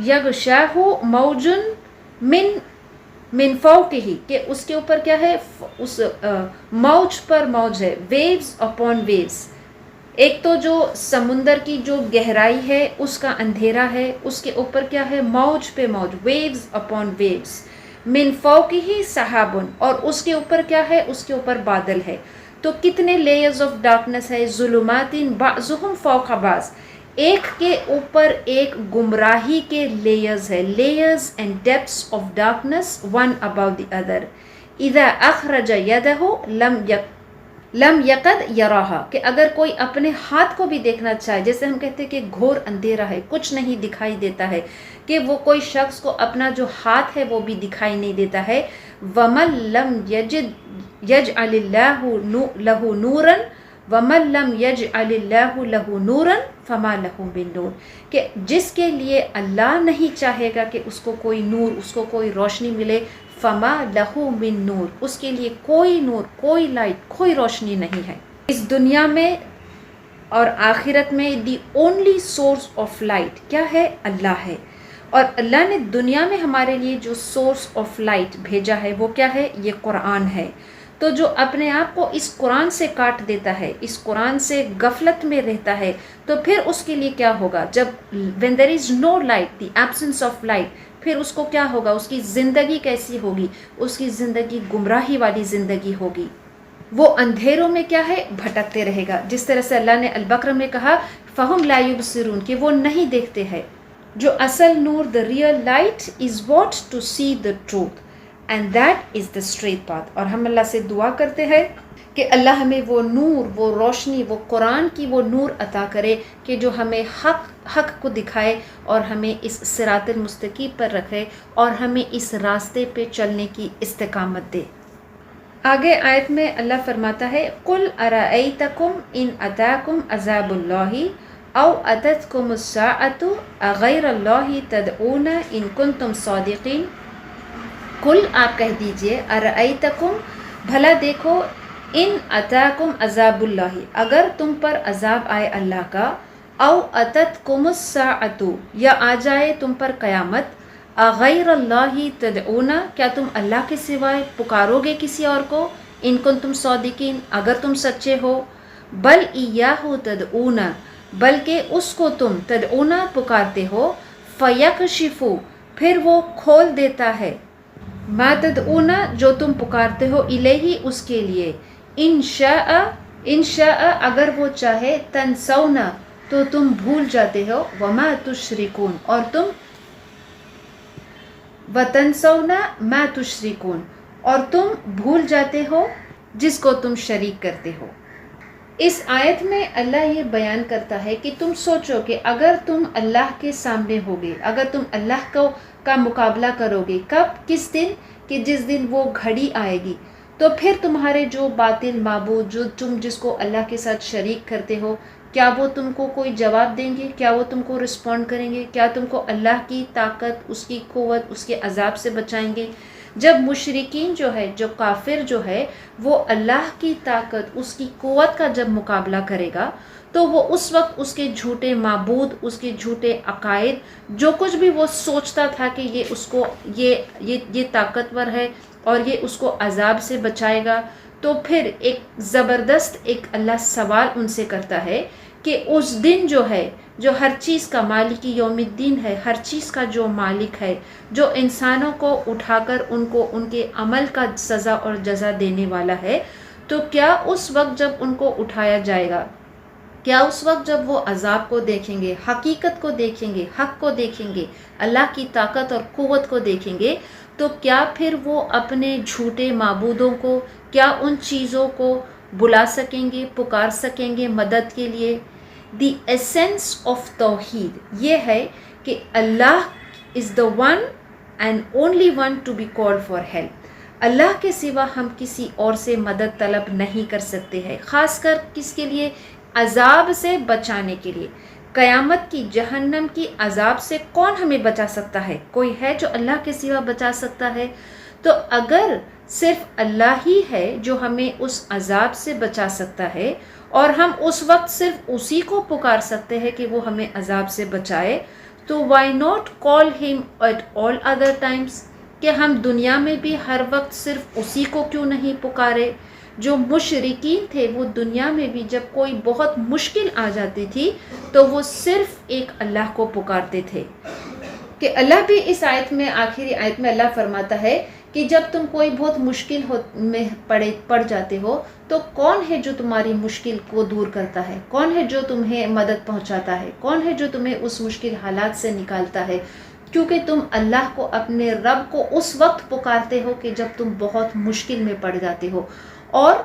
یغشاہ موج من فوقہ، کہ اس کے اوپر کیا ہے؟ اس موج پر موج ہے، ویوز اپون ویوز۔ ایک تو جو سمندر کی جو گہرائی ہے اس کا اندھیرا ہے، اس کے اوپر کیا ہے؟ موج پہ موج، ویوز اپون ویوز۔ من فوقہ سحاب، اور اس کے اوپر کیا ہے؟ اس کے اوپر بادل ہے۔ تو کتنے لیئرز آف ڈارکنس ہے؟ ظلمات بعضهم فوق بعض، ایک کے اوپر ایک گمراہی کے لیئرز ہے، layers and depths of darkness one about the other. اذا اخرج یدہ لم یقد یراہا، کہ اگر کوئی اپنے ہاتھ کو بھی دیکھنا چاہے، جیسے ہم کہتے ہیں کہ گھور اندھیرا ہے، کچھ نہیں دکھائی دیتا ہے، کہ وہ کوئی شخص کو اپنا جو ہاتھ ہے وہ بھی دکھائی نہیں دیتا ہے۔ وَمَن لَمْ يَجْعَلِ اللَّهُ لَهُ نُورًا وَمَن لَمْ يَجْعَلِ اللَّهُ لَهُ نُورًا فَمَا لَهُ مِن نُور، کہ جس کے لیے اللہ نہیں چاہے گا کہ اس کو کوئی نور، اس کو کوئی روشنی ملے، فما لہو من نور، اس کے لیے کوئی نور، کوئی لائٹ، کوئی روشنی نہیں ہے۔ اس دنیا میں اور آخرت میں the only source of light کیا ہے؟ اللہ ہے۔ اور اللہ نے دنیا میں ہمارے لیے جو سورس آف لائٹ بھیجا ہے وہ کیا ہے؟ یہ قرآن ہے۔ تو جو اپنے آپ کو اس قرآن سے کاٹ دیتا ہے، اس قرآن سے غفلت میں رہتا ہے، تو پھر اس کے لیے کیا ہوگا؟ جب when there is no light, the absence of light، پھر اس کو کیا ہوگا؟ اس کی زندگی کیسی ہوگی؟ اس کی زندگی گمراہی والی زندگی ہوگی، وہ اندھیروں میں کیا ہے؟ بھٹکتے رہے گا۔ جس طرح سے اللہ نے البقرہ میں کہا فَهُمْ لَا يُبْصِرُونَ، کہ وہ نہیں دیکھتے ہیں۔ جو اصل نور، the real light is what to see the truth and that is the straight path۔ اور ہم اللہ سے دعا کرتے ہیں کہ اللہ ہمیں وہ نور، وہ روشنی، وہ قرآن کی وہ نور عطا کرے کہ جو ہمیں حق کو دکھائے اور ہمیں اس صراط المستقیم پر رکھے اور ہمیں اس راستے پہ چلنے کی استقامت دے۔ آگے آیت میں اللہ فرماتا ہے قُلْ أَرَأَيْتَكُمْ إِنْ أَتَاكُمْ عَذَابُ اللَّهِ أَوْ أَتَتْكُمُ السَّاعَةُ أَغَيْرَ اللَّهِ تَدْعُونَ إِن كُنتُمْ صَادِقِينَ۔ قُلْ، آپ کہہ دیجئے، أَرَأَيْتَكُمْ، بھلا دیکھو، ان اتاکم عذاب اللہ، اگر تم پر عذاب آئے اللہ کا، او اتتکم الساعۃ، یا آ جائے تم پر قیامت، اغیر اللہ تدعون، کیا تم اللہ کے سوائے پکارو گے کسی اور کو؟ ان کنتم صادقین، اگر تم سچے ہو۔ بل ایاہ تدعون، بلکہ اس کو تم تدعون پکارتے ہو، فیکشف، پھر وہ کھول دیتا ہے، ما تدعون، جو تم پکارتے ہو، الیہ، اس کے لیے، انشاء اگر وہ چاہے، تنسون، تو تم بھول جاتے ہو، وما تشرکون، اور تم وتنسون ما تشرکون، اور تم بھول جاتے ہو جس کو تم شریک کرتے ہو۔ اس آیت میں اللہ یہ بیان کرتا ہے کہ تم سوچو کہ اگر تم اللہ کے سامنے ہوگے، اگر تم اللہ کا مقابلہ کرو گے، کب؟ کس دن؟ کہ جس دن وہ گھڑی آئے گی، تو پھر تمہارے جو باطل معبود، جو تم جس کو اللہ کے ساتھ شریک کرتے ہو، کیا وہ تم کو کوئی جواب دیں گے؟ کیا وہ تم کو رسپونڈ کریں گے؟ کیا تم کو اللہ کی طاقت، اس کی قوت، اس کے عذاب سے بچائیں گے؟ جب مشرکین جو ہے، جو کافر جو ہے، وہ اللہ کی طاقت، اس کی قوت کا جب مقابلہ کرے گا، تو وہ اس وقت اس کے جھوٹے معبود، اس کے جھوٹے عقائد، جو کچھ بھی وہ سوچتا تھا کہ یہ اس کو یہ طاقتور ہے اور یہ اس کو عذاب سے بچائے گا، تو پھر ایک زبردست ایک اللہ سوال ان سے کرتا ہے کہ اس دن جو ہے، جو ہر چیز کا مالک یوم الدین ہے، ہر چیز کا جو مالک ہے، جو انسانوں کو اٹھا کر ان کو ان کے عمل کا سزا اور جزا دینے والا ہے، تو کیا اس وقت جب ان کو اٹھایا جائے گا، کیا اس وقت جب وہ عذاب کو دیکھیں گے، حقیقت کو دیکھیں گے، حق کو دیکھیں گے، اللہ کی طاقت اور قوت کو دیکھیں گے، تو کیا پھر وہ اپنے جھوٹے معبودوں کو، کیا ان چیزوں کو بلا سکیں گے، پکار سکیں گے مدد کے لیے؟ دی ایسنس آف توحید یہ ہے کہ Allah is the one and only one to be called for help. Allah کے سوا ہم کسی اور سے مدد طلب نہیں کر سکتے ہیں، خاص کر کس کے لیے؟ عذاب سے بچانے کے لیے. قیامت کی، جہنم کی عذاب سے کون ہمیں بچا سکتا ہے؟ کوئی ہے جو اللہ کے سوا بچا سکتا ہے؟ تو اگر صرف اللہ ہی ہے جو ہمیں اس عذاب سے بچا سکتا ہے اور ہم اس وقت صرف اسی کو پکار سکتے ہیں کہ وہ ہمیں عذاب سے بچائے، تو وائی ناٹ کال ہم ایٹ آل ادر ٹائمس، کہ ہم دنیا میں بھی ہر وقت صرف اسی کو کیوں نہیں پکارے؟ جو مشرکین تھے وہ دنیا میں بھی جب کوئی بہت مشکل آ جاتی تھی تو وہ صرف ایک اللہ کو پکارتے تھے. کہ اللہ بھی اس آیت میں، آخری آیت میں اللہ فرماتا ہے کہ جب تم کوئی بہت مشکل میں پڑ جاتے ہو تو کون ہے جو تمہاری مشکل کو دور کرتا ہے؟ کون ہے جو تمہیں مدد پہنچاتا ہے؟ کون ہے جو تمہیں اس مشکل حالات سے نکالتا ہے؟ کیونکہ تم اللہ کو، اپنے رب کو اس وقت پکارتے ہو کہ جب تم بہت مشکل میں پڑ جاتے ہو. اور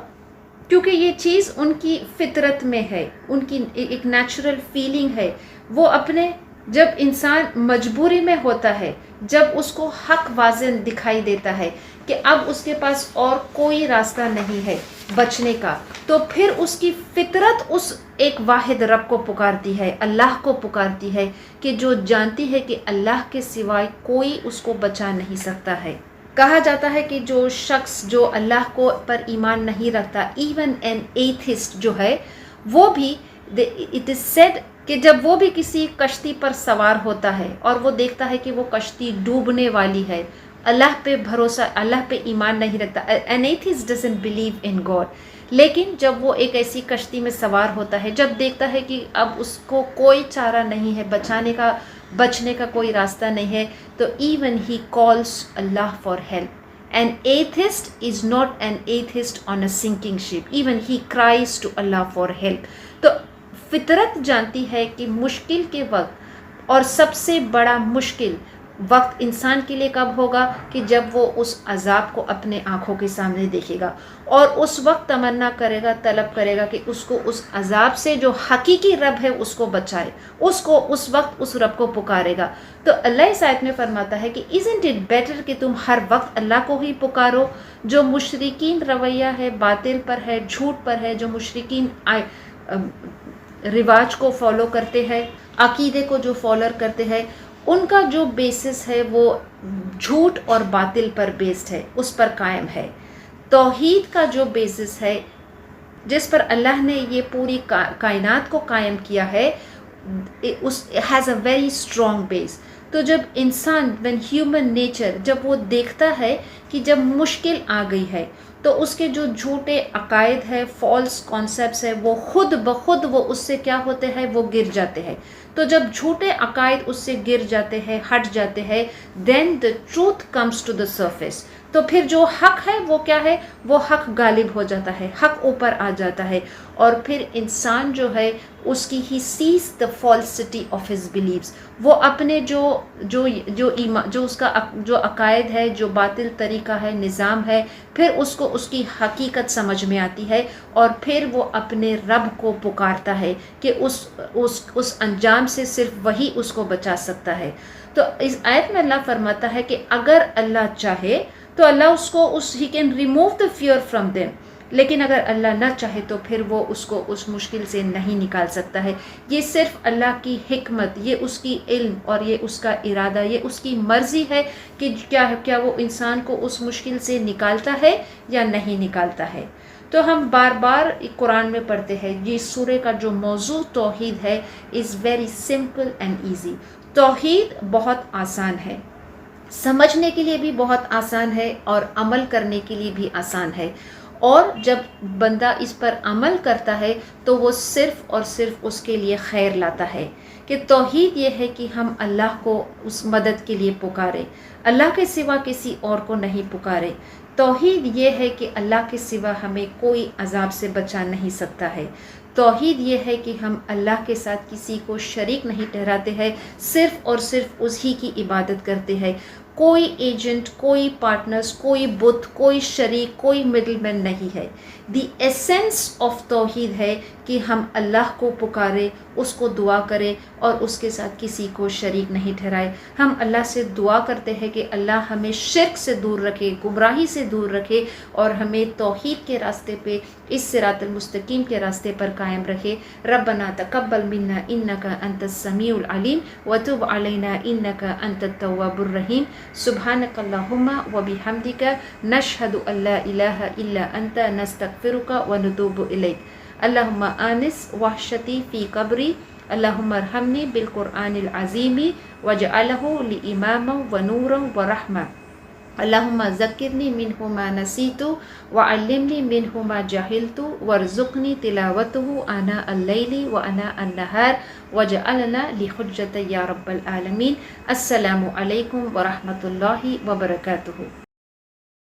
کیونکہ یہ چیز ان کی فطرت میں ہے، ان کی ایک نیچرل فیلنگ ہے. وہ اپنے، جب انسان مجبوری میں ہوتا ہے، جب اس کو حق واضح دکھائی دیتا ہے کہ اب اس کے پاس اور کوئی راستہ نہیں ہے بچنے کا، تو پھر اس کی فطرت اس ایک واحد رب کو پکارتی ہے، اللہ کو پکارتی ہے، کہ جو جانتی ہے کہ اللہ کے سوائے کوئی اس کو بچا نہیں سکتا ہے. کہا جاتا ہے کہ جو شخص جو اللہ کو پر ایمان نہیں رکھتا، ایون این ایتھسٹ جو ہے، وہ بھی اٹ از سیڈ کہ جب وہ بھی کسی کشتی پر سوار ہوتا ہے اور وہ دیکھتا ہے کہ وہ کشتی ڈوبنے والی ہے، اللہ پہ بھروسہ، اللہ پہ ایمان نہیں رکھتا. An atheist doesn't believe in God. لیکن جب وہ ایک ایسی کشتی میں سوار ہوتا ہے، جب دیکھتا ہے کہ اب اس کو کوئی چارہ نہیں ہے، بچنے کا کوئی راستہ نہیں ہے، تو even he calls Allah for help. An atheist is not an atheist on a sinking ship. Even he cries to Allah for help. تو فطرت جانتی ہے کہ مشکل کے وقت، اور سب سے بڑا مشکل وقت انسان کے لیے کب ہوگا؟ کہ جب وہ اس عذاب کو اپنے آنکھوں کے سامنے دیکھے گا، اور اس وقت تمنا کرے گا، طلب کرے گا کہ اس کو اس عذاب سے جو حقیقی رب ہے اس کو بچائے، اس وقت اس رب کو پکارے گا. تو اللہ اس آیت میں فرماتا ہے کہ isn't it better کہ تم ہر وقت اللہ کو ہی پکارو؟ جو مشرکین رویہ ہے باطل پر ہے، جھوٹ پر ہے، جو مشرکین رواج کو فالو کرتے ہیں، عقیدے کو جو فالو کرتے ہیں، ان کا جو بیسس ہے وہ جھوٹ اور باطل پر بیسڈ ہے، اس پر قائم ہے. توحید کا جو بیسس ہے، جس پر اللہ نے یہ پوری کائنات کو قائم کیا ہے، ہیز اے ویری اسٹرانگ بیس. تو جب انسان، when human nature، جب وہ دیکھتا ہے کہ جب مشکل آ گئی ہے تو اس کے جو جھوٹے عقائد ہے، فالس کانسیپٹس ہے، وہ خود بخود وہ اس سے کیا ہوتے ہیں؟ وہ گر جاتے ہیں. تو جب جھوٹے عقائد اس سے گر جاتے ہیں، ہٹ جاتے ہیں، then the truth comes to the surface. تو پھر جو حق ہے وہ کیا ہے؟ وہ حق غالب ہو جاتا ہے، حق اوپر آ جاتا ہے، اور پھر انسان جو ہے اس کی ہی sees the falsity of his beliefs. وہ اپنے جو اس کا جو عقائد ہے، جو باطل طریقہ ہے، نظام ہے، پھر اس کو اس کی حقیقت سمجھ میں آتی ہے، اور پھر وہ اپنے رب کو پکارتا ہے کہ اس انجام سے صرف وہی اس کو بچا سکتا ہے. تو اس آیت میں اللہ فرماتا ہے کہ اگر اللہ چاہے تو اللہ he can remove the fear from them. لیکن اگر اللہ نہ چاہے تو پھر وہ اس کو اس مشکل سے نہیں نکال سکتا ہے. یہ صرف اللہ کی حکمت، یہ اس کی علم، اور یہ اس کا ارادہ، یہ اس کی مرضی ہے کہ کیا وہ انسان کو اس مشکل سے نکالتا ہے یا نہیں نکالتا ہے. تو ہم بار بار قرآن میں پڑھتے ہیں، یہ سورہ کا جو موضوع توحید ہے is very simple and easy. توحید بہت آسان ہے، سمجھنے کے لیے بھی بہت آسان ہے، اور عمل کرنے کے لیے بھی آسان ہے. اور جب بندہ اس پر عمل کرتا ہے تو وہ صرف اور صرف اس کے لیے خیر لاتا ہے. کہ توحید یہ ہے کہ ہم اللہ کو اس مدد کے لیے پکارے، اللہ کے سوا کسی اور کو نہیں پکارے. توحید یہ ہے کہ اللہ کے سوا ہمیں کوئی عذاب سے بچا نہیں سکتا ہے. توحید یہ ہے کہ ہم اللہ کے ساتھ کسی کو شریک نہیں ٹھہراتے ہیں، صرف اور صرف اسی کی عبادت کرتے ہیں. کوئی ایجنٹ، کوئی پارٹنرز، کوئی بت، کوئی شریک، کوئی مڈل مین نہیں ہے. دی ایسنس آف توحید ہے کہ ہم اللہ کو پکارے، اس کو دعا کرے اور اس کے ساتھ کسی کو شریک نہیں ٹھہرائے۔ ہم اللہ سے دعا کرتے ہیں کہ اللہ ہمیں شرک سے دور رکھے، گمراہی سے دور رکھے اور ہمیں توحید کے راستے پہ، اس صراط المستقیم کے راستے پر قائم رکھے۔ ربنا تقبل منا انک انت السمیع العلیم وتب علینا انک انت التواب الرحیم۔ سبحانک اللہم وبحمدک نشہد ان لا الہ الا انت نستغفرک ونتوب الیک۔ اللہم آنس وحشتی فی قبری، اللہم ارحمنی بالقرآن العظیم واجعلہ لی اماما ونورا ورحمہ، اللہم ذکرنی منہ ما نسیت وعلمنی منہ ما جہلت وارزقنی تلاوتہ آناء اللیل وآناء النہار واجعلنا لی حجۃ یا رب العالمین۔ السلام علیکم ورحمۃ اللہ وبرکاتہ۔